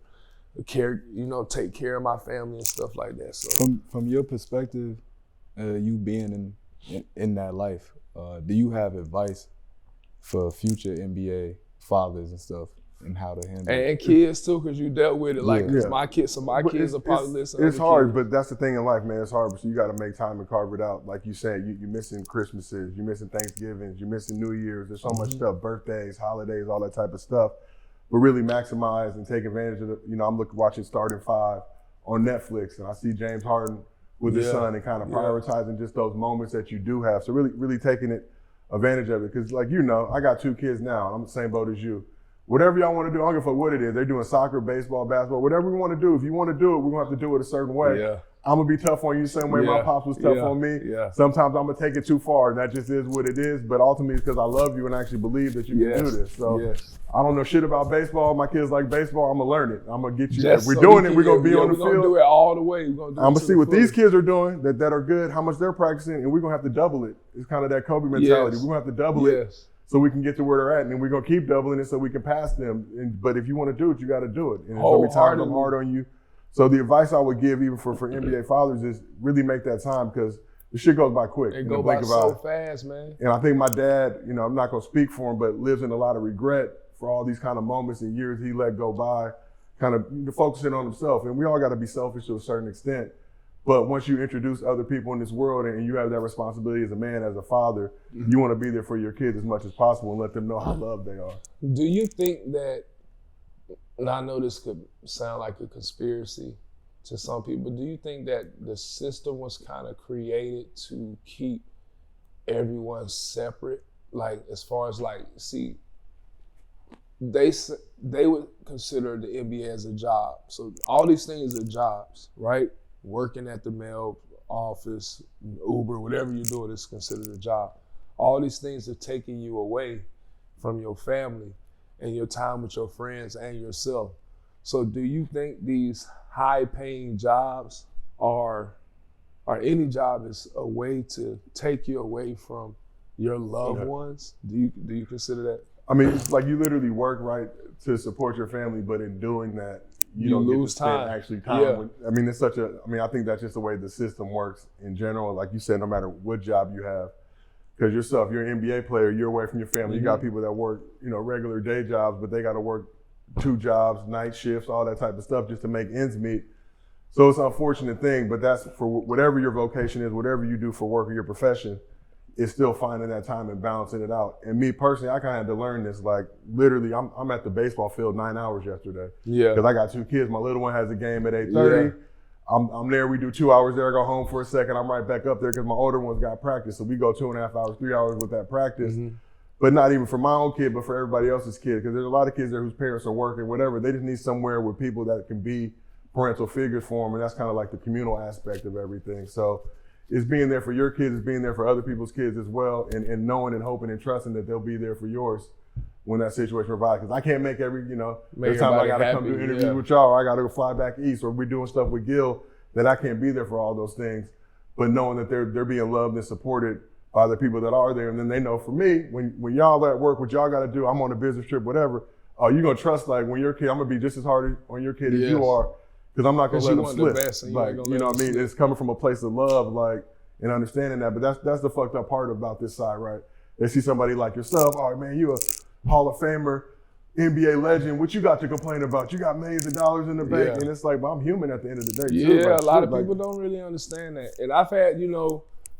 take care of my family and stuff like that. So from your perspective, you being in that life, do you have advice for future NBA fathers and stuff and how to handle it. And kids too, because you dealt with it. Like, 'cause Yeah. my kids are probably listening. It's hard, but that's the thing in life, man. It's hard, so you got to make time and carve it out. Like you said, you're missing Christmases, you're missing Thanksgivings, you're missing New Year's. There's so much stuff, birthdays, holidays, all that type of stuff. But really maximize and take advantage of the, I'm watching Starting Five on Netflix, and I see James Harden with his son and kind of prioritizing just those moments that you do have. So really taking advantage of it. Because like, I got 2 kids now, and I'm the same boat as you. Whatever y'all want to do, I don't give a fuck what it is. They're doing soccer, baseball, basketball, whatever we want to do. If you want to do it, we're going to have to do it a certain way. Yeah. I'm going to be tough on you the same way my pops was tough on me. Yeah. Sometimes I'm going to take it too far, and that just is what it is. But ultimately, it's because I love you and I actually believe that you can do this. So I don't know shit about baseball. My kids like baseball. I'm going to learn it. I'm going to get you there. We're doing it. We're going to be on the field. We're going to do it all the way. I'm going to see what these kids are doing that are good, how much they're practicing, and we're going to have to double it. It's kind of that Kobe mentality. We're going to have to double it. So we can get to where they're at, and then we're gonna keep doubling it so we can pass them. But if you want to do it, you got to do it. And it's gonna be times I'm hard on you. So the advice I would give, even for NBA fathers, is really make that time, because the shit goes by quick. It goes by so fast, man. And I think my dad, I'm not gonna speak for him, but lives in a lot of regret for all these kind of moments and years he let go by, kind of focusing on himself. And we all got to be selfish to a certain extent. But once you introduce other people in this world and you have that responsibility as a man, as a father, you want to be there for your kids as much as possible and let them know how loved they are. Do you think that, and I know this could sound like a conspiracy to some people, do you think that the system was kind of created to keep everyone separate? Like, as far as they would consider the NBA as a job. So all these things are jobs, right? Working at the mail office, Uber, whatever you're doing is considered a job. All these things are taking you away from your family and your time with your friends and yourself. So do you think these high-paying jobs or any job is a way to take you away from your loved ones? Do you consider that? I mean, it's like you literally work, right, to support your family, but in doing that, you don't lose time. Actually, time. Yeah. I mean, I think that's just the way the system works in general. Like you said, no matter what job you have, because yourself, you're an NBA player, you're away from your family. You got people that work, regular day jobs, but they got to work 2 jobs, night shifts, all that type of stuff just to make ends meet. So it's an unfortunate thing, but that's for whatever your vocation is, whatever you do for work or your profession, it's still finding that time and balancing it out. And me personally, I kind of had to learn this. Like literally, I'm at the baseball field 9 hours yesterday. Yeah. Because I got 2 kids. My little one has a game at 8:30. Yeah. I'm there. We do 2 hours there. I go home for a second. I'm right back up there because my older one's got practice. So we go 2.5 hours, 3 hours with that practice. But not even for my own kid, but for everybody else's kid. Because there's a lot of kids there whose parents are working, whatever. They just need somewhere with people that can be parental figures for them. And that's kind of like the communal aspect of everything. So it's being there for your kids, it's being there for other people's kids as well, and knowing and hoping and trusting that they'll be there for yours when that situation provides. Because I can't make every time I got to come do interviews with y'all, or I got to go fly back east, or we're doing stuff with Gil, that I can't be there for all those things. But knowing that they're being loved and supported by the people that are there, and then they know for me, when y'all at work, what y'all got to do, I'm on a business trip, whatever, you're going to trust, like, when your kid, I'm going to be just as hard on your kid as you are. Because I'm not going to let them slip. Like, you know what I mean? It's coming from a place of love, like, and understanding that. But that's the fucked up part about this side, right? They see somebody like yourself, oh man, you a Hall of Famer, NBA legend. What you got to complain about? You got millions of dollars in the bank. And it's like, well, I'm human at the end of the day, too. Yeah, like, a lot of people don't really understand that. And I've had,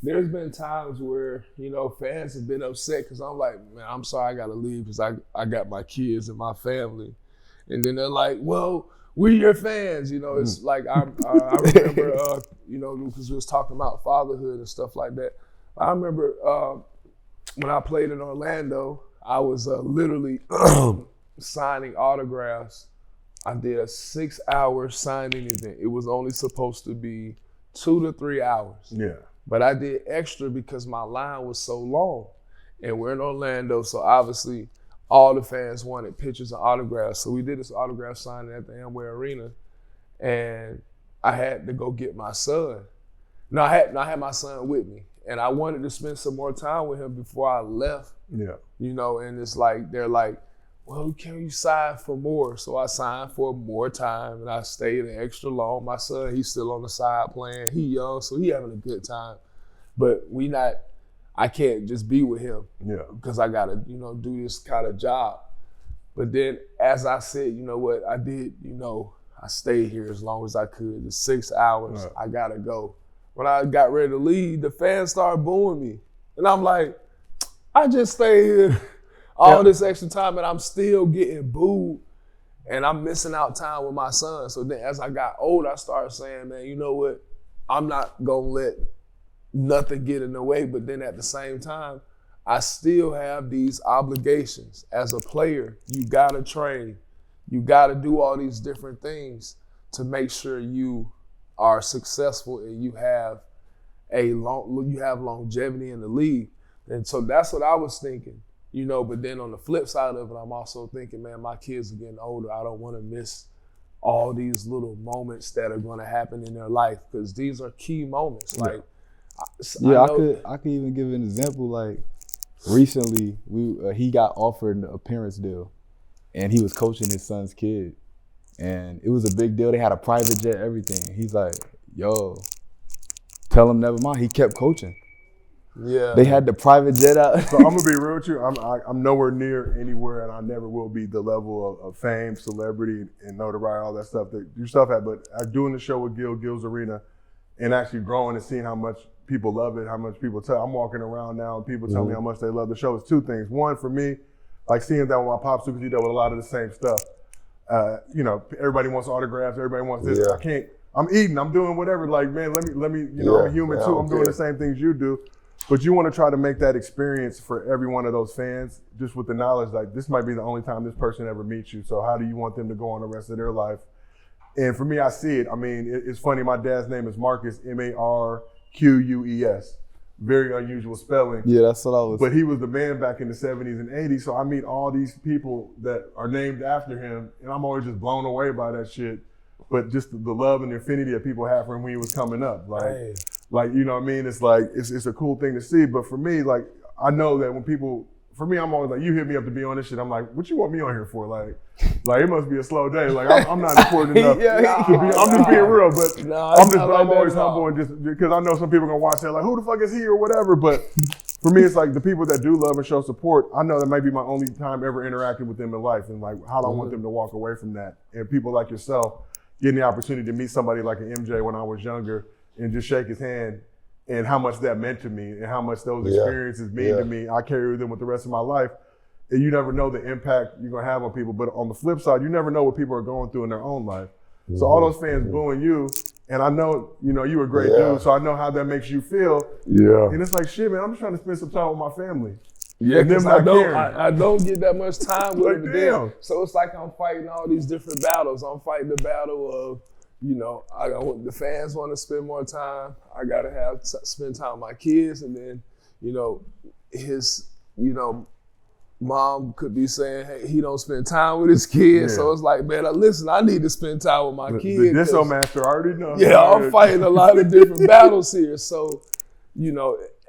there's been times where, fans have been upset because I'm like, man, I'm sorry, I got to leave because I got my kids and my family. And then they're like, well, we're your fans, It's like I remember, because we was talking about fatherhood and stuff like that. I remember when I played in Orlando, I was literally signing autographs. I did a 6-hour signing event. It was only supposed to be 2 to 3 hours. Yeah. But I did extra because my line was so long, and we're in Orlando, so obviously all the fans wanted pictures and autographs. So we did this autograph signing at the Amway Arena, and I had to go get my son. No, I had my son with me, and I wanted to spend some more time with him before I left. Yeah. And it's like, they're like, well, can you sign for more? So I signed for more time, and I stayed extra long. My son, he's still on the side playing. He young, so he having a good time. But I can't just be with him. Yeah. Because I gotta, do this kind of job. But then as I said, you know what, I did, I stayed here as long as I could. The 6 hours, Right. I gotta go. When I got ready to leave, the fans started booing me. And I'm like, I just stayed here all this extra time and I'm still getting booed and I'm missing out time with my son. So then as I got older, I started saying, man, you know what? I'm not gonna let nothing get in the way. But then at the same time, I still have these obligations. As a player, you gotta train. You gotta do all these different things to make sure you are successful and you have longevity in the league. And so that's what I was thinking, but then on the flip side of it, I'm also thinking, man, my kids are getting older. I don't want to miss all these little moments that are going to happen in their life because these are key moments. Like, I could even give an example. Like recently, he got offered an appearance deal, and he was coaching his son's kid, and it was a big deal. They had a private jet, everything. He's like, yo, tell him never mind. He kept coaching. Yeah. They had the private jet out. So I'm gonna be real with you. I'm nowhere near anywhere, and I never will be the level of fame, celebrity, and notoriety, all that stuff that your stuff had. But doing the show with Gil's Arena, and actually growing and seeing how much people love it, how much people tell. I'm walking around now, and people tell me how much they love the show. It's two things. One, for me, like seeing that with my pops, because he dealt with a lot of the same stuff. Everybody wants autographs. Everybody wants this. Yeah. I can't. I'm eating. I'm doing whatever. Like, man, let me. I'm a human too. I'm doing the same things you do. But you want to try to make that experience for every one of those fans, just with the knowledge like this might be the only time this person ever meets you. So how do you want them to go on the rest of their life? And for me, I see it. I mean, it's funny. My dad's name is Marques, Marques. Very unusual spelling. Yeah, that's what I was. But he was the man back in the 70s and 80s. So I meet all these people that are named after him, and I'm always just blown away by that shit. But just the love and the affinity that people have for him when he was coming up. Like, you know what I mean? It's like, it's a cool thing to see. But for me, like, I know that when people, for me, I'm always like, you hit me up to be on this shit. I'm like, what you want me on here for? Like it must be a slow day. Like, I'm not important enough to be, I'm just being real. But I'm always humble and just, because I know some people are going to watch that like, who the fuck is he or whatever. But for me, it's like the people that do love and show support, I know that might be my only time ever interacting with them in life. And like, how do I want them to walk away from that? And people like yourself, getting the opportunity to meet somebody like an MJ when I was younger and just shake his hand and how much that meant to me and how much those experiences mean to me. I carry them with the rest of my life. And you never know the impact you're gonna have on people. But on the flip side, you never know what people are going through in their own life. So all those fans booing you, and I know, you were a great dude, so I know how that makes you feel. Yeah. Oh. And it's like, shit, man, I'm just trying to spend some time with my family. Yeah, and because I don't get that much time with Like, them. damn. So it's like I'm fighting all these different battles. I'm fighting the battle of, the fans want to spend more time. I gotta spend time with my kids, and then, his, mom could be saying, hey, he don't spend time with his kids. Yeah. So it's like, man, listen, I need to spend time with my kids. The Disso Master, I already know. Yeah, I'm fighting a lot of different battles here. So,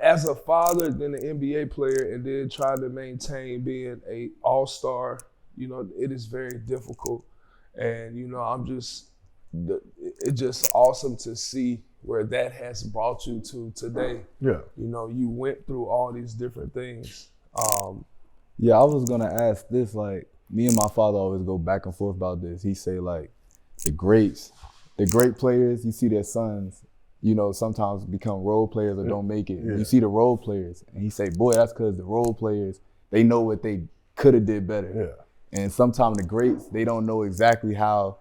as a father, then an NBA player, and then trying to maintain being a all-star, it is very difficult. And, it's just awesome to see where that has brought you to today. Yeah. You went through all these different things. Yeah, I was gonna ask this. Like, me and my father always go back and forth about this. He say like, the great players, you see their sons, sometimes become role players or don't make it. Yeah. You see the role players, and he say, boy, that's because the role players, they know what they could have did better. Yeah. And sometimes the greats, they don't know exactly how.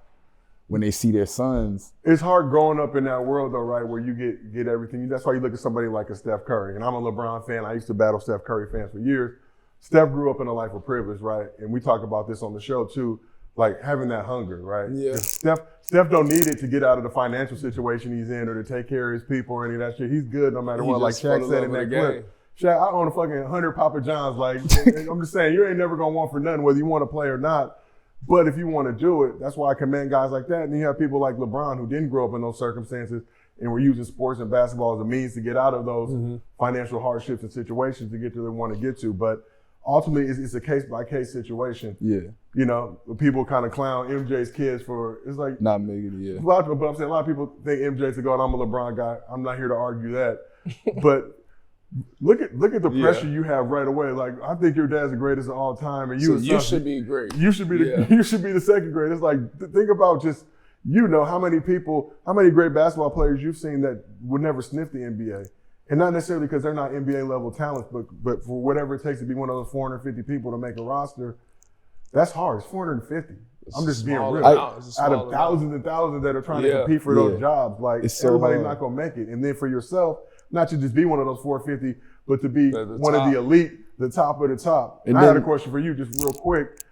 When they see their sons. It's hard growing up in that world though, right, where you get everything. That's why you look at somebody like a Steph Curry. And I'm a LeBron fan. I used to battle Steph Curry fans for years. Steph grew up in a life of privilege, right? And we talk about this on the show too, like having that hunger, right? Yeah. Steph don't need it to get out of the financial situation he's in or to take care of his people or any of that shit. He's good no matter what. Like Shaq said in that clip. Shaq, I own a fucking 100 Papa Johns. Like, I'm just saying, you ain't never gonna want for nothing, whether you want to play or not. But if you want to do it, that's why I commend guys like that. And then you have people like LeBron who didn't grow up in those circumstances and were using sports and basketball as a means to get out of those financial hardships and situations to get to where they want to get to. But ultimately, it's a case-by-case situation. Yeah. People kind of clown MJ's kids for, it's like, not making it, yeah. But I'm saying a lot of people think MJ's a god. I'm a LeBron guy. I'm not here to argue that. But Look at the pressure you have right away. Like, I think your dad's the greatest of all time, and you should be great. You should be the second greatest. Like, think about just how many great basketball players you've seen that would never sniff the NBA, and not necessarily because they're not NBA level talents, but for whatever it takes to be one of those 450 people to make a roster. That's hard. It's 450. I'm just being real. Out of thousands and thousands that are trying to compete for those jobs, like everybody's not gonna make it. And then for yourself, not to just be one of those 450, but to be one of the elite, the top of the top. And I had a question for you, just real quick.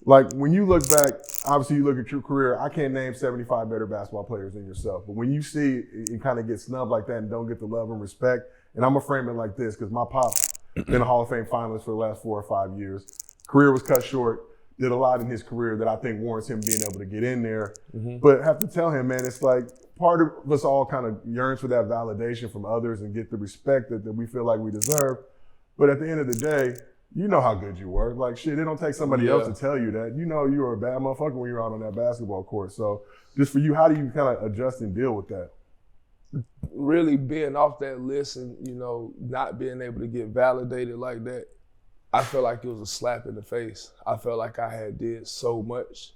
Like, when you look back, obviously you look at your career, I can't name 75 better basketball players than yourself. But when you see it kind of get snubbed like that and don't get the love and respect, and I'm gonna frame it like this, because my pop's been a Hall of Fame finalist for the last 4 or 5 years. Career was cut short. Did a lot in his career that I think warrants him being able to get in there. But have to tell him, man, it's like part of us all kind of yearns for that validation from others and get the respect that we feel like we deserve. But at the end of the day, you know how good you were. Like, shit, it don't take somebody else to tell you that. You know you were a bad motherfucker when you were out on that basketball court. So just for you, how do you kind of adjust and deal with that? Really being off that list and, not being able to get validated like that, I felt like it was a slap in the face. I felt like I had did so much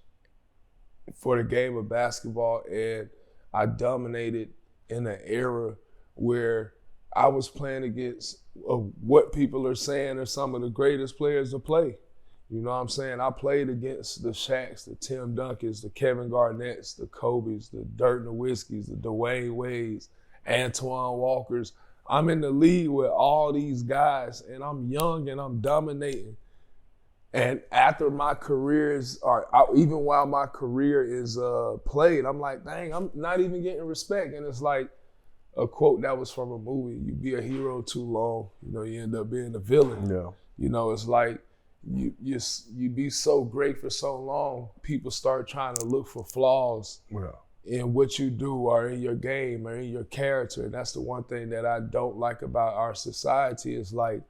for the game of basketball, and I dominated in an era where I was playing against what people are saying are some of the greatest players to play. You know what I'm saying? I played against the Shaqs, the Tim Duncans, the Kevin Garnetts, the Kobes, the Dirk Nowitzkis, the Dwayne Wades, Antoine Walkers. I'm in the league with all these guys, and I'm young and I'm dominating. And after my even while my career is played, I'm like, dang, I'm not even getting respect. And it's like a quote that was from a movie: "You be a hero too long, you end up being a villain." Yeah. It's like you be so great for so long, people start trying to look for flaws. Yeah. In what you do or in your game or in your character. And that's the one thing that I don't like about our society is, like,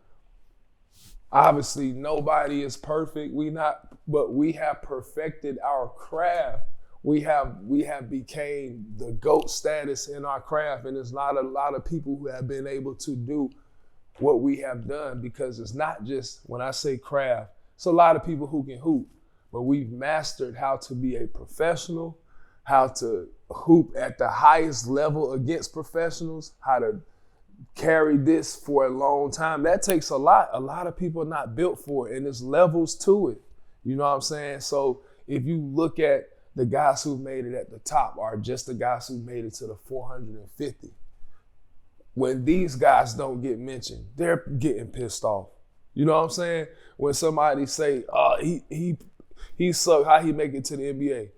obviously nobody is perfect. But we have perfected our craft. We have became the GOAT status in our craft, and there's not a lot of people who have been able to do what we have done, because it's not just, when I say craft, it's a lot of people who can hoop, but we've mastered how to be a professional, how to hoop at the highest level against professionals, how to carry this for a long time. That takes a lot. A lot of people are not built for it, and there's levels to it. You know what I'm saying? So if you look at the guys who made it at the top, or just the guys who made it to the 450, when these guys don't get mentioned, they're getting pissed off. You know what I'm saying? When somebody say, he sucked, how he make it to the NBA?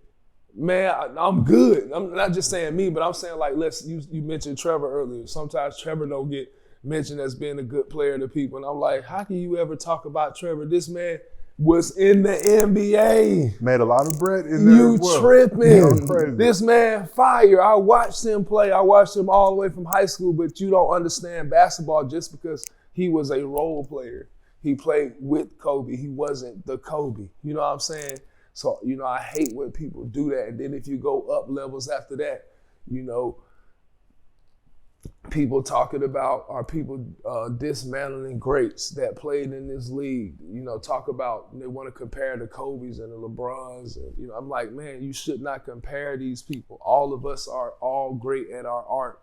Man, I'm good. I'm not just saying me, but I'm saying, like, you mentioned Trevor earlier. Sometimes Trevor don't get mentioned as being a good player to people. And I'm like, how can you ever talk about Trevor? This man was in the NBA. Made a lot of bread in there. You tripping. This man fire. I watched him play. I watched him all the way from high school, but you don't understand basketball just because he was a role player. He played with Kobe. He wasn't the Kobe. You know what I'm saying? So, I hate when people do that. And then if you go up levels after that, people talking about, are people dismantling greats that played in this league, talk about, they want to compare the Kobe's and the LeBrons. And, I'm like, man, you should not compare these people. All of us are all great at our art.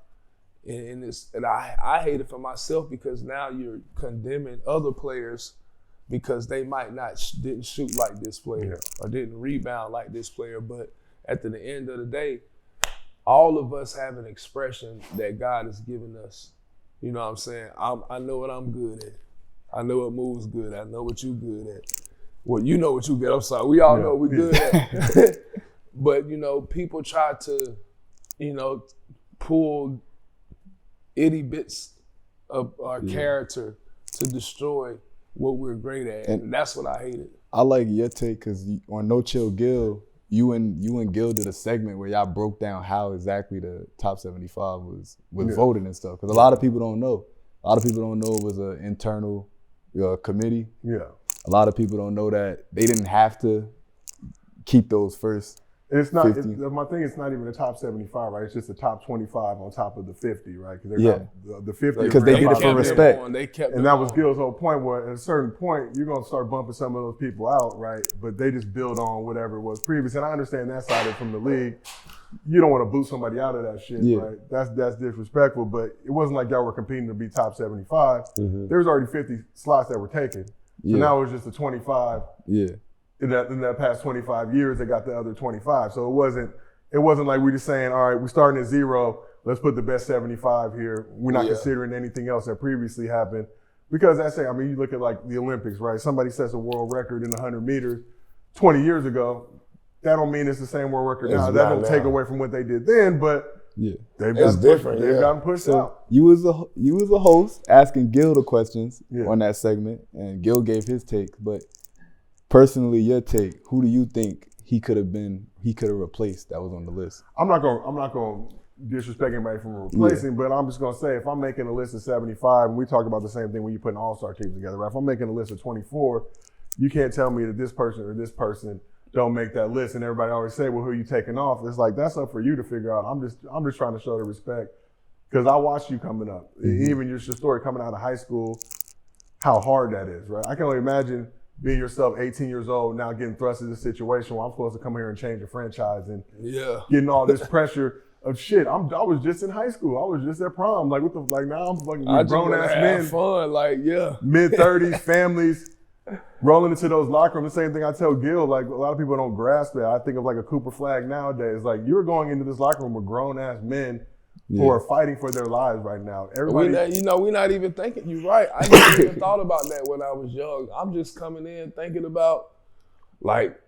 And I hate it for myself, because now you're condemning other players because they might didn't shoot like this player or didn't rebound like this player. But at the end of the day, all of us have an expression that God has given us. You know what I'm saying? I know what I'm good at. I know what moves good. I know what you good at. Well, you know what you good. I'm sorry. We all know what we're good at. But, people try to, pull itty bits of our character to destroy what we're great at, and that's what I hated. I like your take, because on No Chill Gil, you and Gil did a segment where y'all broke down how exactly the top 75 was voted and stuff. Because a lot of people don't know. A lot of people don't know it was an internal committee. Yeah. A lot of people don't know that they didn't have to keep those first It's not. 50. My thing is not even the top 75, right? It's just the top 25 on top of the 50, right? Because the 50 because they did it for respect. They kept and that was Gil's whole point. Where at a certain point, you're gonna start bumping some of those people out, right? But they just build on whatever it was previous. And I understand that side of it from the league. You don't want to boot somebody out of that shit, right? That's disrespectful. But it wasn't like y'all were competing to be top 75. There was already 50 slots that were taken. So now it was just the 25. Yeah. In that past 25 years, they got the other 25. So it wasn't like we just saying, all right, we're starting at 0. Let's put the best 75 here. We're not considering anything else that previously happened. Because that's it. I mean, you look at like the Olympics, right? Somebody sets a world record in the 100 meters 20 years ago. That don't mean it's the same world record now. That don't take away from what they did then, but they've gotten pushed out. You was a host asking Gil the questions on that segment, and Gil gave his take. But personally, your take, who do you think he could have replaced that was on the list? I'm not gonna disrespect anybody from replacing, but I'm just gonna say if I'm making a list of 75, and we talk about the same thing when you put an all-star team together, right? If I'm making a list of 24, you can't tell me that this person or this person don't make that list, and everybody always say, well, who are you taking off? It's like, that's up for you to figure out. I'm just trying to show the respect because I watched you coming up. Even your story coming out of high school, how hard that is, right? I can only imagine being yourself 18 years old, now getting thrust into a situation where I'm supposed to come here and change a franchise and getting all this pressure of shit. I was just in high school. I was just at prom. Like, now I'm fucking grown-ass men. Fun, mid-30s, families. Rolling into those locker rooms, the same thing I tell Gil, like a lot of people don't grasp that. I think of like a Cooper Flag nowadays. Like you're going into this locker room with grown-ass men who are fighting for their lives right now. Everybody, we're not even thinking. You're right. I never even thought about that when I was young. I'm just coming in thinking about like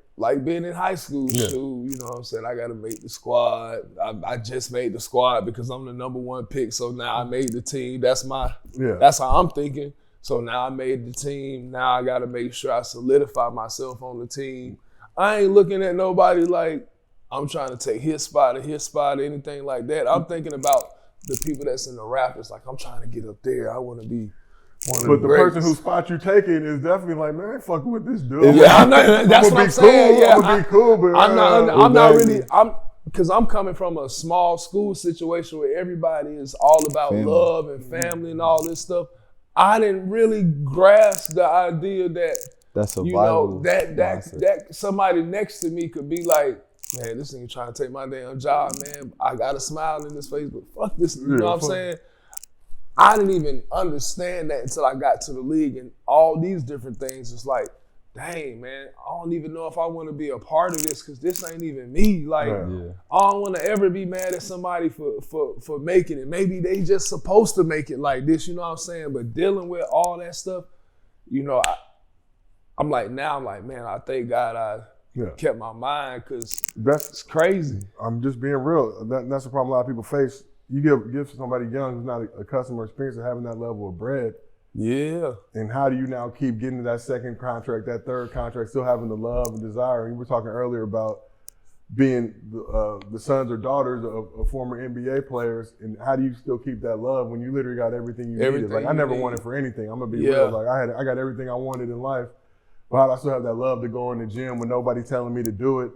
being in high school too. You know what I'm saying? I got to make the squad. I just made the squad because I'm the number 1 pick. So now I made the team. That's how I'm thinking. So now I made the team. Now I got to make sure I solidify myself on the team. I ain't looking at nobody like I'm trying to take his spot or anything like that. I'm thinking about the people that's in the Raptors. Like, I'm trying to get up there. I want to be one of the But the greatest. person whose spot you're taking is definitely like, man, I ain't fucking with this dude. Yeah, that's what I'm saying. Cool. Yeah, I'm gonna be cool, but I'm not really. Because I'm coming from a small school situation where everybody is all about family. Love and family and all this stuff. I didn't really grasp the idea that that's survival. That somebody next to me could be like, man, this nigga trying to take my damn job, man. I got a smile in his face, but fuck this. You know what I'm saying? I didn't even understand that until I got to the league and all these different things. It's like, dang, man, I don't even know if I want to be a part of this because this ain't even me. Like, I don't want to ever be mad at somebody for making it. Maybe they just supposed to make it like this, you know what I'm saying? But dealing with all that stuff, you know, I'm like, man, I thank God I kept my mind because it's crazy. I'm just being real. That's the problem a lot of people face. You give somebody young who's not a customer experience of having that level of bread. Yeah. And how do you now keep getting to that second contract, that third contract, still having the love and desire? And we were talking earlier about being the sons or daughters of former NBA players, and how do you still keep that love when you literally got everything you needed? Like, I never wanted for anything. I'm gonna be real. Like, I got everything I wanted in life, but how do I still have that love to go in the gym when nobody telling me to do it,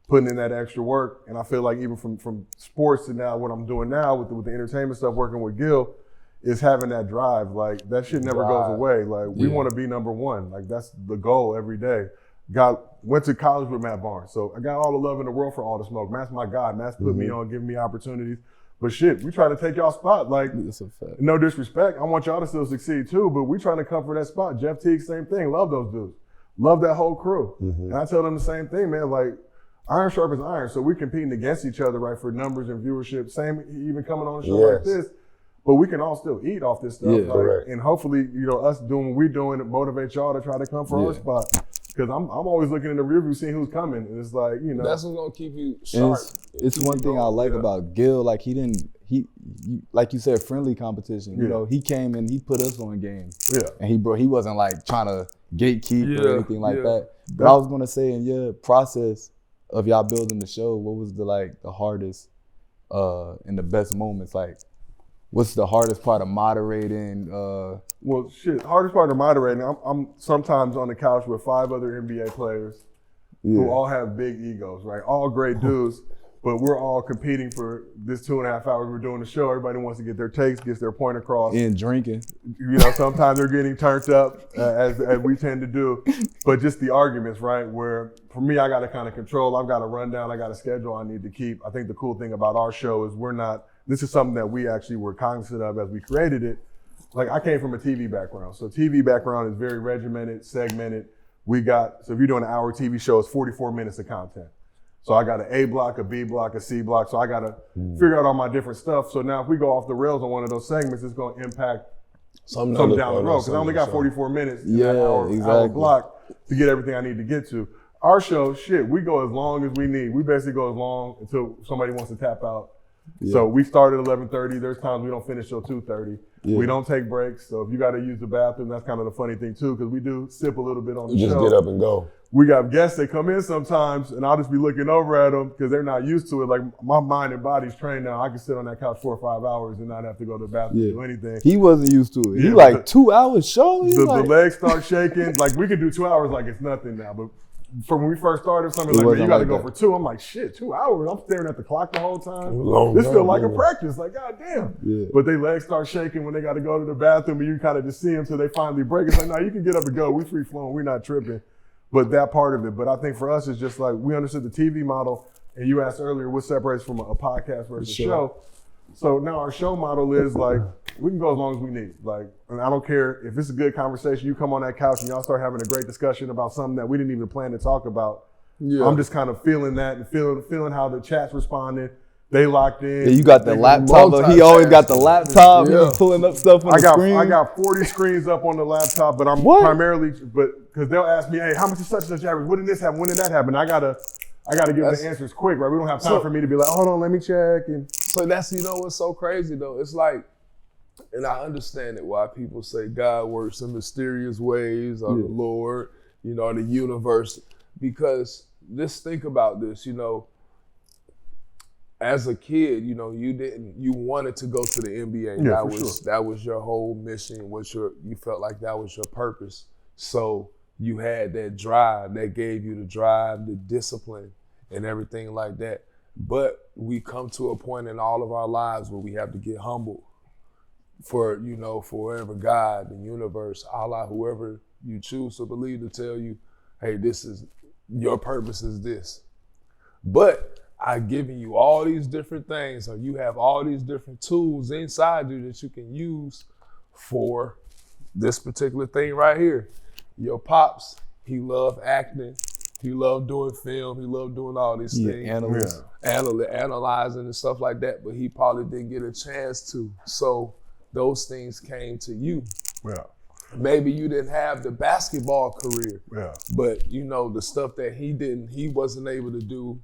putting in that extra work? And I feel like even from sports to now what I'm doing now with the entertainment stuff, working with Gil, is having that drive. Like, that shit never goes away. Like, we want to be number 1. Like, that's the goal every day. Went to college with Matt Barnes. So I got all the love in the world for All the Smoke. Matt's my guy. Matt's put me on, giving me opportunities. But shit, we try to take y'all spot. Like, no disrespect. I want y'all to still succeed too, but we trying to come for that spot. Jeff Teague, same thing. Love those dudes. Love that whole crew. And I tell them the same thing, man. Like, iron sharpens iron. So we're competing against each other, right, for numbers and viewership. Same even coming on a show like this. But we can all still eat off this stuff. And hopefully, you know, us doing what we're doing to motivate y'all to try to come for our spot. Because I'm always looking in the rear view, seeing who's coming. And it's like, you know. That's what's going to keep you sharp. It's one thing I like about Gil. Like, he like you said, friendly competition. You know, he came and he put us on game. And he wasn't like trying to gatekeep or anything like that. But I was going to say, in your process of y'all building the show, what was the hardest and the best moments? Like, what's the hardest part of moderating? Hardest part of moderating, I'm sometimes on the couch with 5 other NBA players who all have big egos, right? All great dudes, but we're all competing for this 2.5 hours we're doing the show. Everybody wants to get their takes, gets their point across. And drinking. You know, sometimes they're getting turned up, as we tend to do. But just the arguments, right? Where for me, I got to kind of control. I've got a rundown. I got a schedule I need to keep. I think the cool thing about our show is this is something that we actually were cognizant of as we created it. Like, I came from a TV background. So TV background is very regimented, segmented. So if you're doing an hour TV show, it's 44 minutes of content. So I got an A block, a B block, a C block. So I got to figure out all my different stuff. So now if we go off the rails on one of those segments, it's going to impact something down the road. Because I only got 44 minutes in that hour block to get everything I need to get to. Our show, we go as long as we need. We basically go as long until somebody wants to tap out. Yeah. So we start at 11:30. There's times we don't finish till 2:30. Yeah. We don't take breaks. So if you got to use the bathroom, that's kind of the funny thing too, because we do sip a little bit on the show. You just get up and go. We got guests that come in sometimes, and I'll just be looking over at them because they're not used to it. Like, my mind and body's trained now. I can sit on that couch 4 or 5 hours and not have to go to the bathroom or do anything. He wasn't used to it. He like 2 hours show. The legs start shaking. Like, we could do 2 hours like it's nothing now, but from when we first started, something like, you got to go for 2. I'm like, shit, 2 hours? I'm staring at the clock the whole time. This feels like a practice. Like, goddamn. Yeah. But their legs start shaking when they got to go to the bathroom, and you kind of just see them until they finally break. It's like, no, you can get up and go. We free flowing. We're not tripping. But that part of it. But I think for us, it's just like, we understood the TV model, and you asked earlier what separates from a podcast versus a show. So now our show model is like, we can go as long as we need. Like, and I don't care if it's a good conversation, you come on that couch and y'all start having a great discussion about something that we didn't even plan to talk about. Yeah. I'm just kind of feeling that and feeling how the chat's responding. They locked in. Yeah, you got the laptop. He always got the laptop. Yeah. He's pulling up stuff on the screen. I got 40 screens up on the laptop, but I'm primarily, because they'll ask me, hey, how much is such and such average? When did this happen? When did that happen? I gotta give the answers quick, right? We don't have time for me to be like, hold on, let me check. And so that's, what's so crazy though? It's like, and I understand it why people say God works in mysterious ways, or the Lord, or the universe, because just think about this, as a kid, you wanted to go to the NBA. Yeah, that was your whole mission. You felt like that was your purpose. So you had that drive that gave you the drive, the discipline, and everything like that. But we come to a point in all of our lives where we have to get humbled for wherever God, the universe, Allah, whoever you choose to believe, to tell you, hey, this is your purpose is this. But I've given you all these different things, or you have all these different tools inside you that you can use for this particular thing right here. Your pops, he loved acting. He loved doing film. He loved doing all these things. Analyzing and stuff like that, but he probably didn't get a chance to. So those things came to you. Yeah. Maybe you didn't have the basketball career. Yeah. But the stuff that he wasn't able to do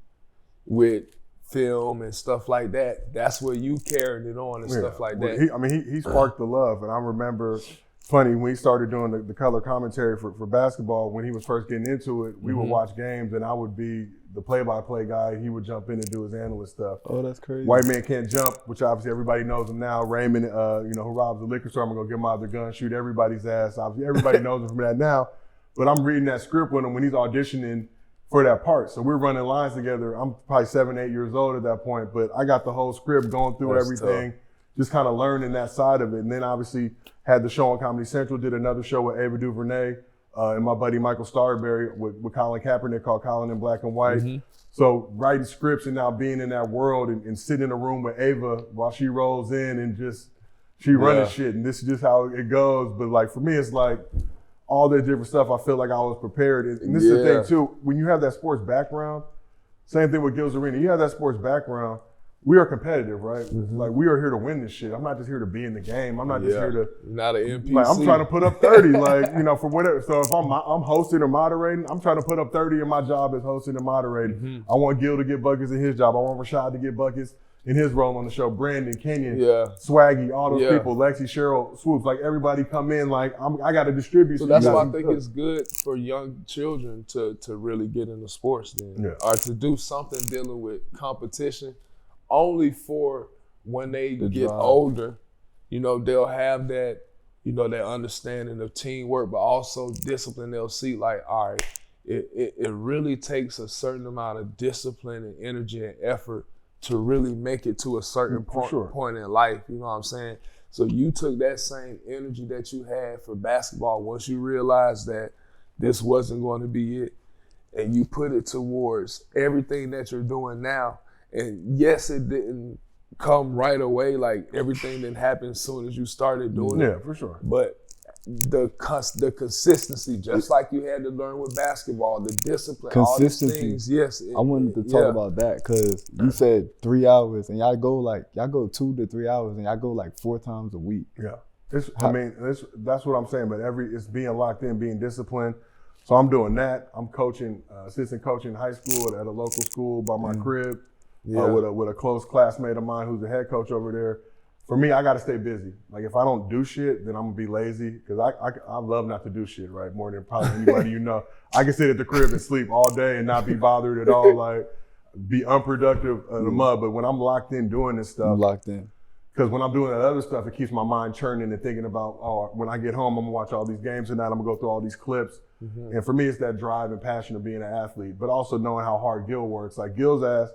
with film and stuff like that, that's where you carried it on and stuff like that. He sparked the love. And I remember, funny, when he started doing the color commentary for basketball, when he was first getting into it, we would watch games and I would be the play-by-play guy. He would jump in and do his analyst stuff. Oh, that's crazy. White Man Can't Jump, which obviously everybody knows him now. Raymond, who robs the liquor store, I'm gonna go get my other gun, shoot everybody's ass. Obviously, everybody knows him from that now. But I'm reading that script with him when he's auditioning for that part. So we're running lines together. I'm probably 7, 8 years old at that point, but I got the whole script going through everything, just kind of learning that side of it. And then obviously had the show on Comedy Central, did another show with Ava DuVernay and my buddy Michael Starberry with Colin Kaepernick called Colin in Black and White. Mm-hmm. So writing scripts and now being in that world and sitting in a room with Ava while she rolls in and just, she running shit. And this is just how it goes. But like for me, it's like, all that different stuff, I feel like I was prepared. And this is the thing too, when you have that sports background, same thing with Gil's Arena, you have that sports background, we are competitive, right? Mm-hmm. Like we are here to win this shit. I'm not just here to be in the game. I'm not just here to, not an NPC. Like I'm trying to put up 30, for whatever. So if I'm hosting or moderating, I'm trying to put up 30 in my job as hosting and moderating. Mm-hmm. I want Gil to get buckets in his job. I want Rashad to get buckets in his role on the show. Brandon, Kenyon, Swaggy, all those people, Lexi, Cheryl, Swoops, like everybody come in, like I got to distribute. So that's why I think it's good for young children to really get into sports then, or to do something dealing with competition, only for when they get older, they'll have that, that understanding of teamwork, but also discipline. They'll see like, all right, it really takes a certain amount of discipline and energy and effort to really make it to a certain point in life. You know what I'm saying? So you took that same energy that you had for basketball once you realized that this wasn't going to be it, and you put it towards everything that you're doing now. And yes, it didn't come right away, like everything didn't happen as soon as you started doing it. Yeah, for sure. But the consistency, just like you had to learn with basketball, the discipline, all these things. Yes. I wanted to talk about that because you said 3 hours and y'all go 2 to 3 hours and y'all go like 4 times a week. Yeah. That's what I'm saying, but it's being locked in, being disciplined. So I'm doing that. I'm coaching, assistant coaching high school at a local school by my crib with a close classmate of mine who's the head coach over there. For me, I got to stay busy. Like if I don't do shit, then I'm gonna be lazy because I love not to do shit, right? More than probably anybody you know. I can sit at the crib and sleep all day and not be bothered at all, like be unproductive in the mud. But when I'm locked in doing this stuff, because when I'm doing that other stuff, it keeps my mind churning and thinking about, when I get home, I'm gonna watch all these games tonight, I'm gonna go through all these clips. Mm-hmm. And for me, it's that drive and passion of being an athlete, but also knowing how hard Gil works. Like Gil's ass,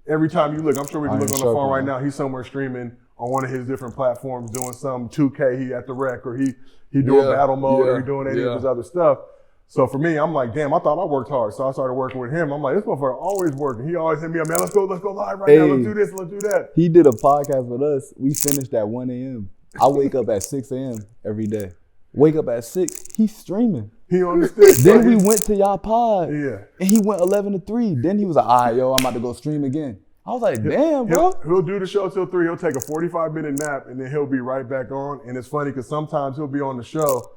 every time you look, I'm sure we can look on the phone right now, he's somewhere streaming on one of his different platforms doing some 2K, he at the rec, or he doing battle mode, or he doing any of his other stuff. So for me, I'm like, damn, I thought I worked hard. So I started working with him. I'm like, this motherfucker always working. He always hit me up, man, let's go live right now. Let's do this, let's do that. He did a podcast with us. We finished at 1 a.m. I wake up at 6 a.m. every day. Wake up at 6, he's streaming. He on the stick. Then we went to y'all pod. Yeah. And he went 11 to 3. Then he was like, all right, yo, I'm about to go stream again. I was like, damn, bro. He'll do the show till 3. He'll take a 45-minute nap, and then he'll be right back on. And it's funny because sometimes he'll be on the show,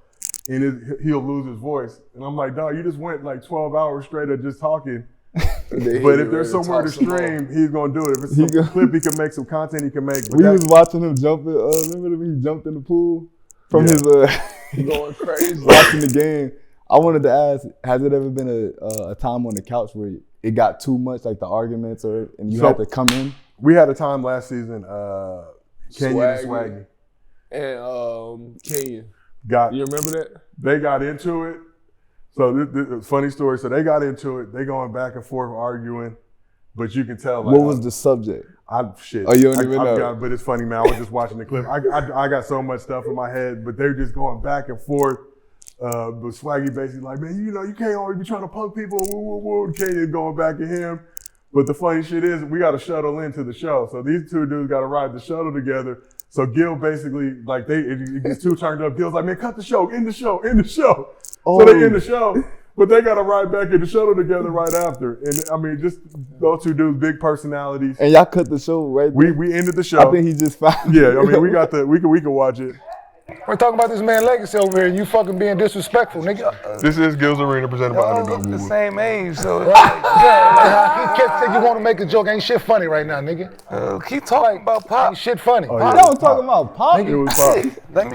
and he'll lose his voice. And I'm like, dog, you just went like 12 hours straight of just talking. But if there's somewhere to stream, he's going to do it. If it's some clip he can make, some content he can make. We was watching him jump in. Remember when he jumped in the pool from his going crazy watching the game? I wanted to ask, has it ever been a time on the couch where it got too much, like the arguments, and you had to come in? We had a time last season, Kenyon and Swaggy. And Kenyon. You remember that? They got into it. So this funny story. So they got into it. They going back and forth arguing, but you can tell. Like, what was the subject? Oh, you don't even know. But it's funny, man. I was just watching the clip. I got so much stuff in my head, but they're just going back and forth. But Swaggy basically like, man, you can't always be trying to punk people. Woo, woo, woo. Kenyon going back at him. But the funny shit is, we got to shuttle into the show. So these two dudes got to ride the shuttle together. So Gil basically, like, it gets too turned up. Gil's like, man, cut the show, end the show. Oh. So they end the show, but they got to ride back in the shuttle together right after. And I mean, just those two dudes, big personalities. And y'all cut the show right there? We ended the show. I think he just found it. Yeah, I mean, we can watch it. We're talking about this man legacy over here, and you fucking being disrespectful, nigga. This is Gil's Arena presented by Underdog. Look the same age, so it's You want to make a joke, ain't shit funny right now, nigga. keep talking about Pop. Ain't shit funny. Oh, yeah. Y'all talking about Pop? It was Pop.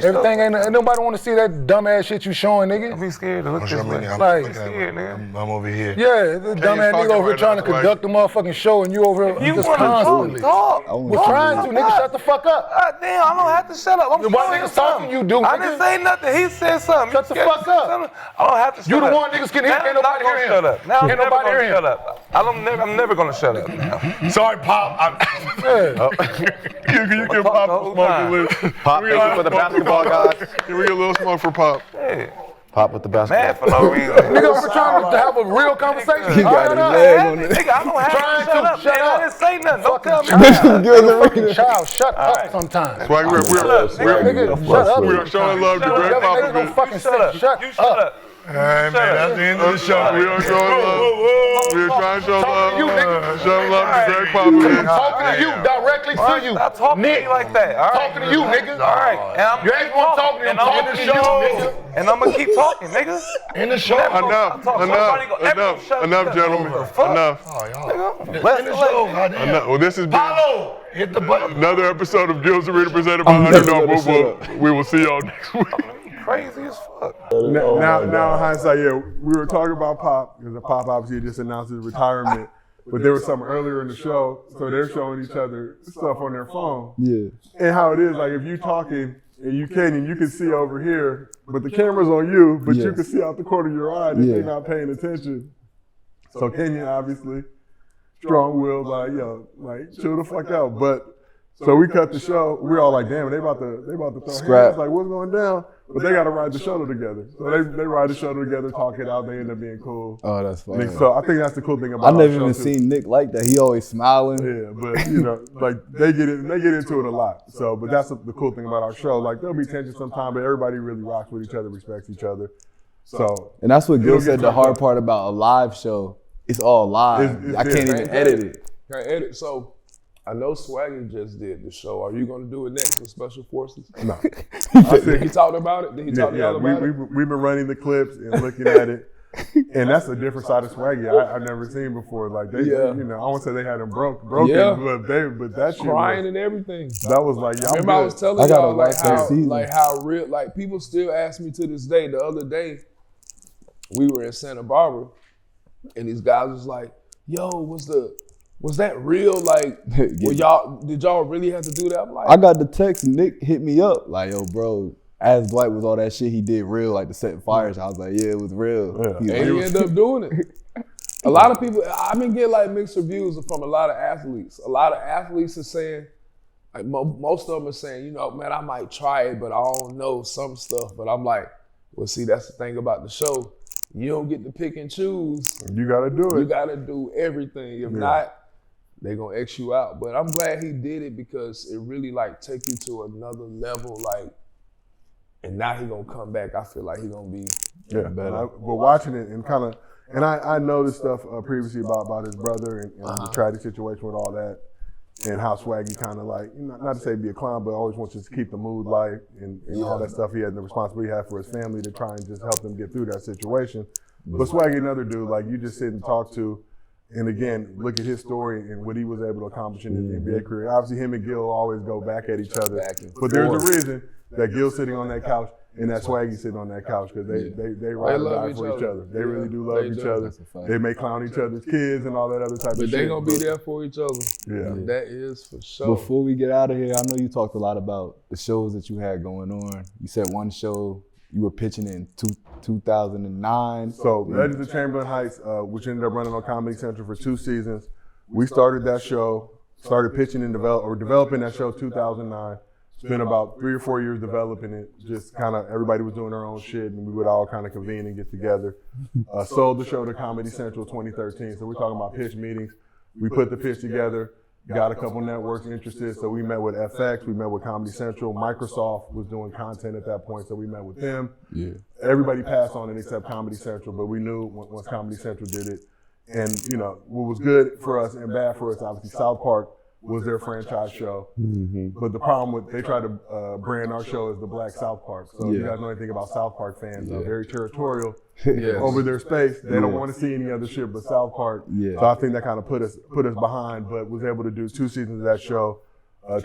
Everything ain't nobody want to see that dumb ass shit you showing, nigga. Don't be scared to look this way. Like, scared, nigga. I'm over here. Yeah, the dumb ass nigga over here trying to conduct the motherfucking show, and you over here just constantly. Talk. We're trying to, nigga. Shut the fuck up. Damn, I don't have to shut up. I'm Why niggas talking? You do, I didn't say nothing. He said something. Shut the fuck up. I don't have to shut up. You the one niggas can hear. Ain't nobody hear him. Shut up. Now Ain't nobody hear him. Shut up. I'm never gonna shut up. Sorry, Pop. You can Pop a smoke list. Pop, thank you for the basketball, guys. Can we get a little smoke for Pop? Hey. Pop with the basketball. Man, for no reason. Nigga, we're trying to have a real conversation. He got his leg on it. Nigga, I don't have to shut up. Shut Man, up. I didn't say nothing. Don't tell me. Fucking child, shut up sometimes. Swaggy, Nigga, shut up. we're showing love to Greg Nigga, don't Popovich. fucking say shut up. Hey, man, that's the end of the show. We are showing love. We're trying to show love. Show love to Greg Popovich. I'm talking to you, directly to you. Stop talking to me like that. All right. Talking to you, nigga. All right. And I'm You ain't one talking to him, talking to you, nigga. And I'm gonna keep talking, nigga. In the show. Enough, gentlemen. Enough. Well, this has been Hit the button. another episode of Gil's Arena presented by Underdog. We will see y'all next week. Crazy as fuck. Now, in hindsight, yeah, we were talking about Pop because Pop obviously just announced his retirement. but there was something earlier in the show, so they're showing each other stuff on their phone. Yeah. And how it is, like if you talking and you can see over here, but the camera's on you, but you can see out the corner of your eye that they're not paying attention. So Kenyon obviously strong-willed, like like chill the fuck out. But so we cut the show. We're all like, damn, they about to throw hands. Like what's going down? But they got to ride the shuttle together. So they ride the shuttle together, talk it out. They end up being cool. Oh, that's funny. So I think that's the cool thing about. I never even seen Nick like that. He always smiling. Yeah, but like they get into it a lot. So, but that's the cool thing about our show. Like there'll be tension sometimes, but everybody really rocks with each other, respects each other. So, and that's what Gil said. The hard part about a live show, it's all live. I can't even edit it. Can't edit. So I know Swaggy just did the show. Are you going to do it next with Special Forces? No. He talked about it? Did he talk to y'all about it? We've been running the clips and looking at it. And that's a different side of Swaggy I've never seen before. Like they, I won't say they had him broken, but that shit crying and everything. That was like, remember I was telling y'all how real, like people still ask me to this day. The other day, we were in Santa Barbara, and these guys was like, "Yo, was that real? Like, did y'all really have to do that?" I'm like, I got the text. Nick hit me up like, "Yo, bro, as Dwight was all that shit he did real, like the setting fires." I was like, "Yeah, it was real." Yeah. And he ended up doing it. A lot of people, I've been getting like mixed reviews from a lot of athletes. A lot of athletes are saying, like most of them are saying, man, I might try it, but I don't know some stuff. But I'm like, well, see, that's the thing about the show. You don't get to pick and choose. You got to do it. You got to do everything. If not, they're going to X you out. But I'm glad he did it because it really like take you to another level. Like, and now he going to come back. I feel like he going to be better. But watching it and kind of, and I know this stuff previously about his brother and the tragic situation with all that and how Swaggy kind of like, not to say be a clown, but always wants to keep the mood light and all that stuff he had and the responsibility he had for his family to try and just help them get through that situation. But Swaggy, another dude, like you just sit and talk to, and again, look at his story and what he was able to accomplish in his NBA career. Obviously, him and Gil always go back at each other. But there's a reason that Gil's sitting on that couch and that Swaggy sitting on that couch because they ride or die for each other. They really do love each other. They may clown each other's kids and all that other type of shit. But they going to be there for each other. Yeah. That is for sure. Before we get out of here, I know you talked a lot about the shows that you had going on. You said one show you were pitching in 2009. So Legends of Chamberlain Heights, which ended up running on Comedy Central for 2 seasons. We started that show, started pitching and developing that show 2009. Spent about 3 or 4 years developing it. Just kind of everybody was doing their own shit, and we would all kind of convene and get together. Sold the show to Comedy Central 2013. So we're talking about pitch meetings. We put the pitch together, got a couple networks interested. So we met with FX, we met with Comedy Central. Microsoft was doing content at that point, so we met with them. Yeah. Everybody passed on it except Comedy Central, but we knew once Comedy Central did it. And what was good for us and bad for us, obviously South Park was their franchise show. But the problem with, they tried to brand our show as the Black South Park. So if you guys know anything about South Park fans, they're very territorial over their space. They don't want to see any other shit but South Park. So I think that kind of put us behind, but was able to do 2 seasons of that show.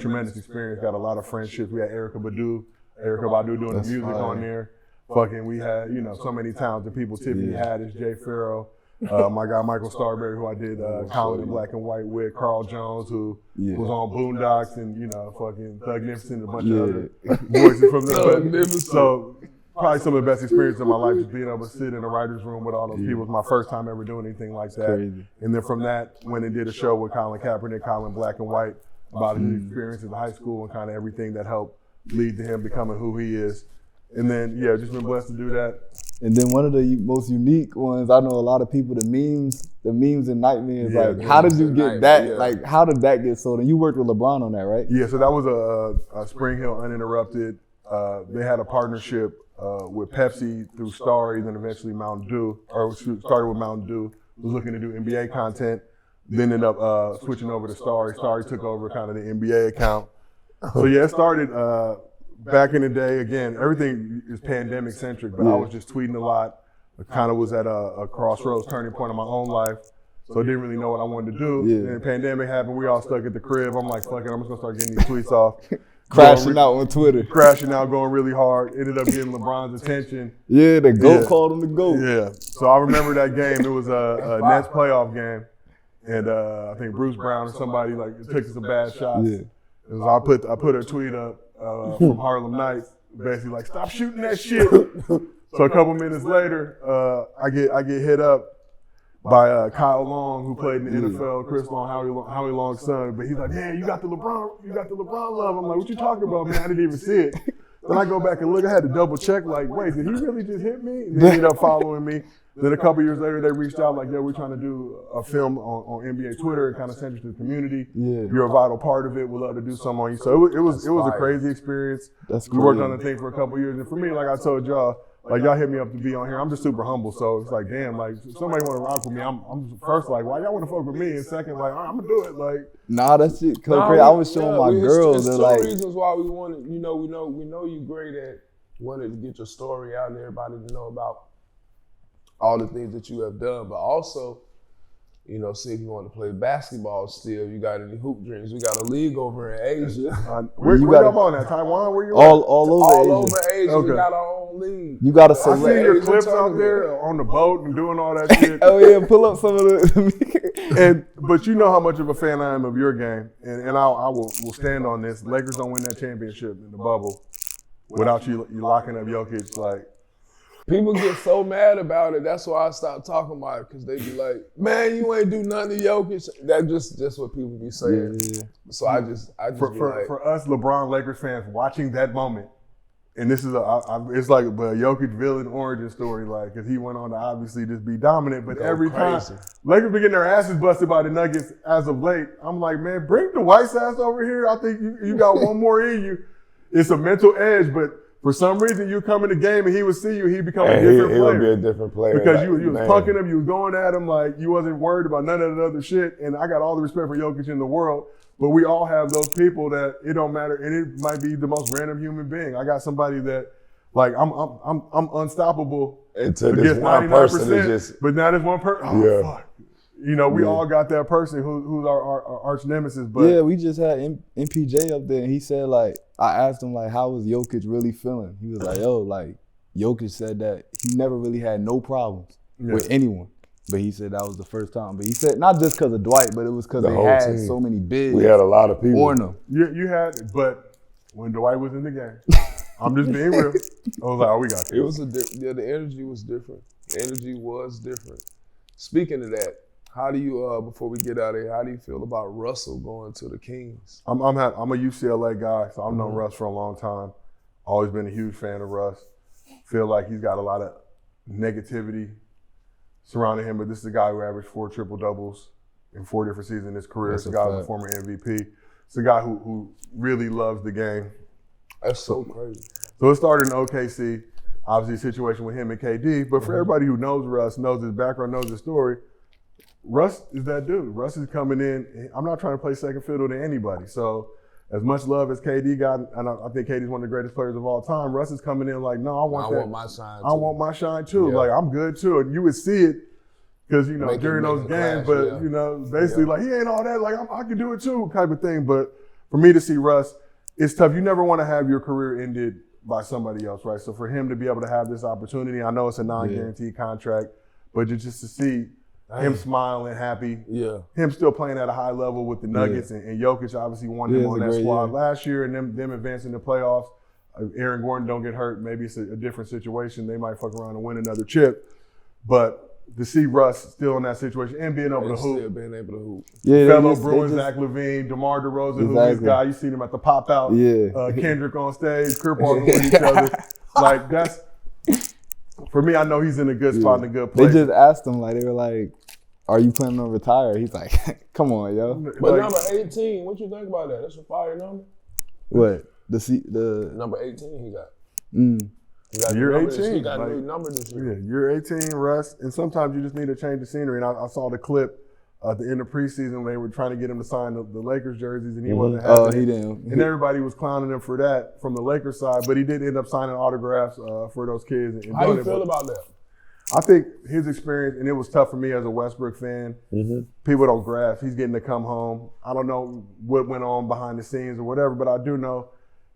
Tremendous experience, got a lot of friendships. We had Erykah Badu doing the music on there. We had, so many talented people. Tiffany Haddish, Jay Farrow. My guy Michael Starberry, who I did Colin in Black and White with, Carl Jones, who was on Boondocks, and fucking Thugnificent, and a bunch of other voices from the So probably some of the best experiences of my life, just being able to sit in a writer's room with all those people. It was my first time ever doing anything like that. Crazy. And then from that, went and did a show with Colin Kaepernick, Colin Black and White, about his experiences in high school and kind of everything that helped lead to him becoming who he is. And then, just been blessed to do that. And then one of the most unique ones, I know a lot of people, the memes and nightmares, how did you get that? Like, how did that get sold? And you worked with LeBron on that, right? Yeah, so that was a Spring Hill Uninterrupted. They had a partnership with Pepsi through Starry, then eventually Mountain Dew, or started with Mountain Dew, was looking to do NBA content, then ended up switching over to Starry. Starry took over kind of the NBA account. So it started back in the day. Again, everything is pandemic centric, but I was just tweeting a lot. I kind of was at a crossroads turning point in my own life. So I didn't really know what I wanted to do. Then the pandemic happened, we all stuck at the crib. I'm like, fuck it, I'm just gonna start getting these tweets off. Crashing out on Twitter. Crashing out, going really hard. Ended up getting LeBron's attention. Yeah, the GOAT called him the GOAT. Yeah. So I remember that game. It was a Nets playoff game. and I think Bruce Brown or somebody like took some bad shots. Yeah. And so I put a tweet up from Harlem Nights, basically like, stop shooting that shit. So a couple minutes later, I get hit up by Kyle Long, who played in the NFL, Chris Long, Howie Long's son. But he's like, yeah, you got the LeBron love. I'm like, what you talking about, man? I didn't even see it. Then I go back and look. I had to double check, like, wait, did he really just hit me? And they ended up following me. Then a couple years later, they reached out like, yo, we're trying to do a film on NBA Twitter and kind of send you to the community. Yeah. You're a vital part of it. We'd love to do something on you. So it was a crazy experience. We worked on the thing for a couple years. And for me, like I told y'all, like y'all hit me up to be on here. I'm just super humble. So it's like, damn, like somebody want to rock with me. I'm first like, why y'all want to fuck with me? And second, like, I'm gonna do it. Like, nah, that shit crazy. I was showing my girls. There's two reasons why we wanted. We know you great at wanting to get your story out and everybody to know about all the things that you have done, but also, see if you want to play basketball still. You got any hoop dreams? We got a league over in Asia. Where y'all on that? Taiwan? Where you all over Asia. Okay. We got our own league. You got to select. I see your clips out there on the boat and doing all that shit. Oh yeah, pull up some of the. But you know how much of a fan I am of your game, and I will stand on this. Lakers don't win that championship in the bubble without you locking up Jokic. Like, people get so mad about it. That's why I stopped talking about it, because they be like, man, you ain't do nothing to Jokic. That's just what people be saying. Yeah. So I just for us LeBron Lakers fans watching that moment, and this is it's like a Jokic villain origin story, like, because he went on to obviously just be dominant. But every time Lakers be getting their asses busted by the Nuggets as of late, I'm like, man, bring the White ass over here. I think you got one more in you. It's a mental edge, but for some reason, you come in the game and he would see you, he'd become a different player. He would be a different player. Because you was punking him, you was going at him, like you wasn't worried about none of that other shit. And I got all the respect for Jokic in the world, but we all have those people that it don't matter, and it might be the most random human being. I got somebody that, like, I'm unstoppable until this one person is just. But now there's one person. Oh, fuck. We all got that person who's our arch nemesis. But yeah, we just had MPJ up there, and he said, like, I asked him, like, how was Jokic really feeling? He was like, yo, like, Jokic said that he never really had no problems with anyone. But he said that was the first time. But he said not just because of Dwight, but it was because they had team. So many bigs. We had a lot of people on them. You had, but when Dwight was in the game, I'm just being real. I was like, oh, we got this. It was the energy was different. The energy was different. Speaking of that, how do you, before we get out of here, how do you feel about Russell going to the Kings? I'm a UCLA guy, so I've known Russ for a long time. Always been a huge fan of Russ. Feel like he's got a lot of negativity surrounding him, but this is a guy who averaged 4 triple-doubles in 4 different seasons in his career. It's a guy who's a former MVP. It's a guy who really loves the game. That's so crazy. So it started in OKC, obviously a situation with him and KD, but for everybody who knows Russ, knows his background, knows his story, Russ is that dude. Russ is coming in. I'm not trying to play second fiddle to anybody. So as much love as KD got, and I think KD's one of the greatest players of all time, Russ is coming in like, no, I want my shine too. I want my shine too. Yeah. Like, I'm good too. And you would see it because, during those games, but, basically like, he ain't all that. Like, I can do it too type of thing. But for me to see Russ, it's tough. You never want to have your career ended by somebody else, right? So for him to be able to have this opportunity, I know it's a non-guaranteed contract, but just to see him smiling, happy. Yeah. Him still playing at a high level with the Nuggets, and Jokic obviously won him on that squad last year, and them advancing the playoffs. Aaron Gordon don't get hurt. Maybe it's a different situation. They might fuck around and win another chip. But to see Russ still in that situation and being able to hoop. Still being able to hoop. Yeah, fellow Bruins, Zach LaVine, DeMar DeRozan, who's this guy. You seen him at the pop out. Yeah. Kendrick on stage, Crip walking with each other. Like, that's. For me, I know he's in a good spot and a good place. They just asked him, like, they were like, are you planning on retire? He's like, come on, yo. But like, number 18, what you think about that? That's a fire number. What? The number 18 he got. You're 18. He got a new number this year. Yeah, you're 18, Russ. And sometimes you just need to change the scenery. And I saw the clip at the end of preseason when they were trying to get him to sign the Lakers jerseys, and he wasn't having it. He didn't. And everybody was clowning him for that from the Lakers side, but he did end up signing autographs for those kids. And how do you feel about that? I think his experience, and it was tough for me as a Westbrook fan, people don't grasp. He's getting to come home. I don't know what went on behind the scenes or whatever, but I do know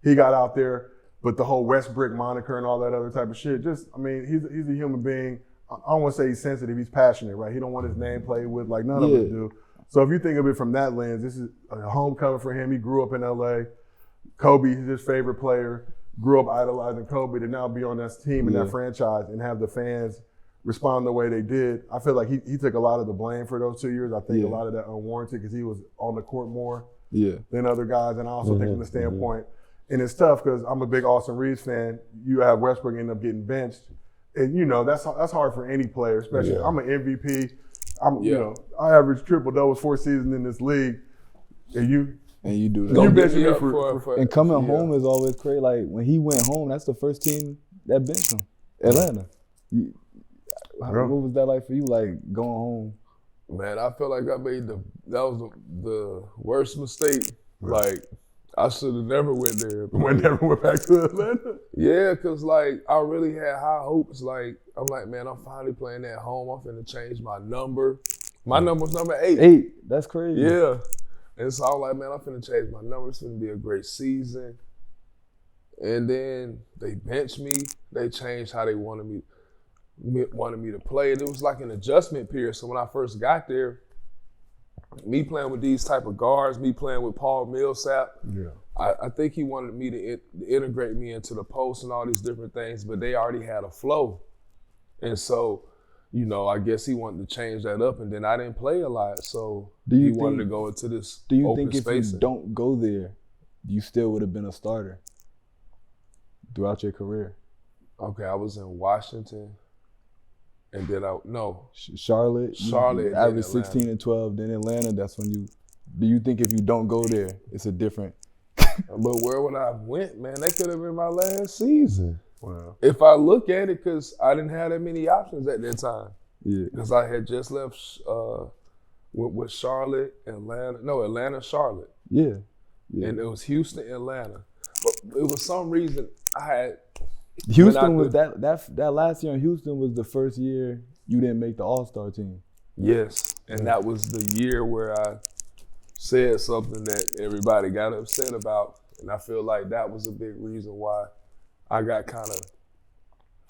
he got out there. But the whole Westbrook moniker and all that other type of shit, he's a human being. I don't want to say he's sensitive, he's passionate, right? He don't want his name played with like none of us do. So if you think of it from that lens, this is a homecoming for him. He grew up in LA. Kobe, he's his favorite player. Grew up idolizing Kobe to now be on that team and that franchise and have the fans respond the way they did. I feel like he took a lot of the blame for those 2 years. I think a lot of that unwarranted because he was on the court more than other guys. And I also think from the standpoint, and it's tough because I'm a big Austin Reeves fan. You have Westbrook end up getting benched. And, you know, that's hard for any player, especially I'm an MVP. You know, I average triple-doubles 4 seasons in this league. And you do that. You bench me for and coming home is always crazy. Like when he went home, that's the first team that benched him. Atlanta. What was that like for you? Like going home? Man, I feel like I made that was the worst mistake. Like I should have never went there. Never went back to Atlanta. Yeah, cause like I really had high hopes. Like I'm like, man, I'm finally playing at home. I'm finna change my number. My number's number 8. 8. That's crazy. Yeah. And so I was like, man, I'm finna change my number. It's finna be a great season. And then they benched me. They changed how they wanted me to play. And it was like an adjustment period. So when I first got there, me playing with these type of guards, me playing with Paul Millsap, I think he wanted me to integrate me into the post and all these different things, but they already had a flow. And so, you know, I guess he wanted to change that up, and then I didn't play a lot, so he wanted to go into this open space. Do you think if you don't go there, you still would have been a starter throughout your career? Okay, I was in Washington, and then Charlotte. Charlotte, average 16 and 12. Then Atlanta. That's when you. Do you think if you don't go there, it's a different? But where would I have went, man? That could have been my last season. Wow. If I look at it, because I didn't have that many options at that time. Yeah. Because I had just left with Charlotte, Atlanta, Charlotte. Yeah. And it was Houston, Atlanta. But it was some reason I had. Houston was that last year in Houston was the first year you didn't make the All-Star team. Yes, and that was the year where I said something that everybody got upset about, and I feel like that was a big reason why I got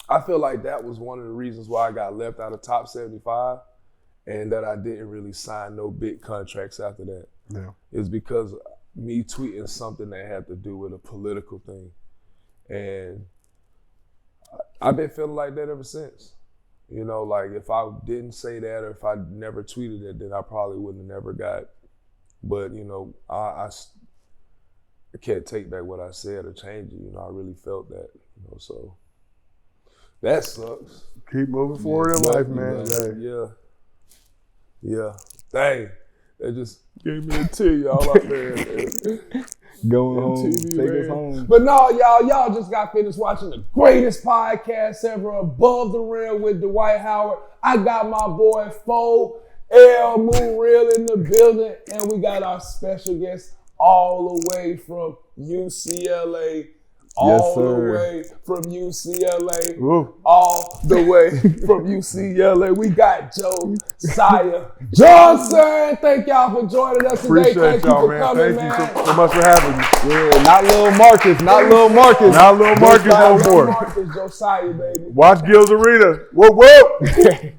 I feel like that was one of the reasons why I got left out of top 75 and that I didn't really sign no big contracts after that. Yeah. It's because me tweeting something that had to do with a political thing. And I've been feeling like that ever since. You know, like if I didn't say that or if I never tweeted it, then I probably wouldn't have never got. But, you know, I can't take back what I said or change it. You know, I really felt that, you know, so that sucks. Keep moving forward in life, man. Yeah. Dang. That just gave me a tear, y'all out there. Going home, take us home. But no, y'all just got finished watching the greatest podcast ever, Above the Rim with Dwight Howard. I got my boy Mu Real in the building, and we got our special guest all the way from UCLA. All the way from UCLA. We got Josiah Johnson. Thank y'all for joining us today. Thank you for coming, man. Thank you so much for having me. Yeah, not Lil Marques. Not Lil Marques. Not Lil Marques no more. Josiah, baby. Watch Gil's Arena. Whoop, whoop.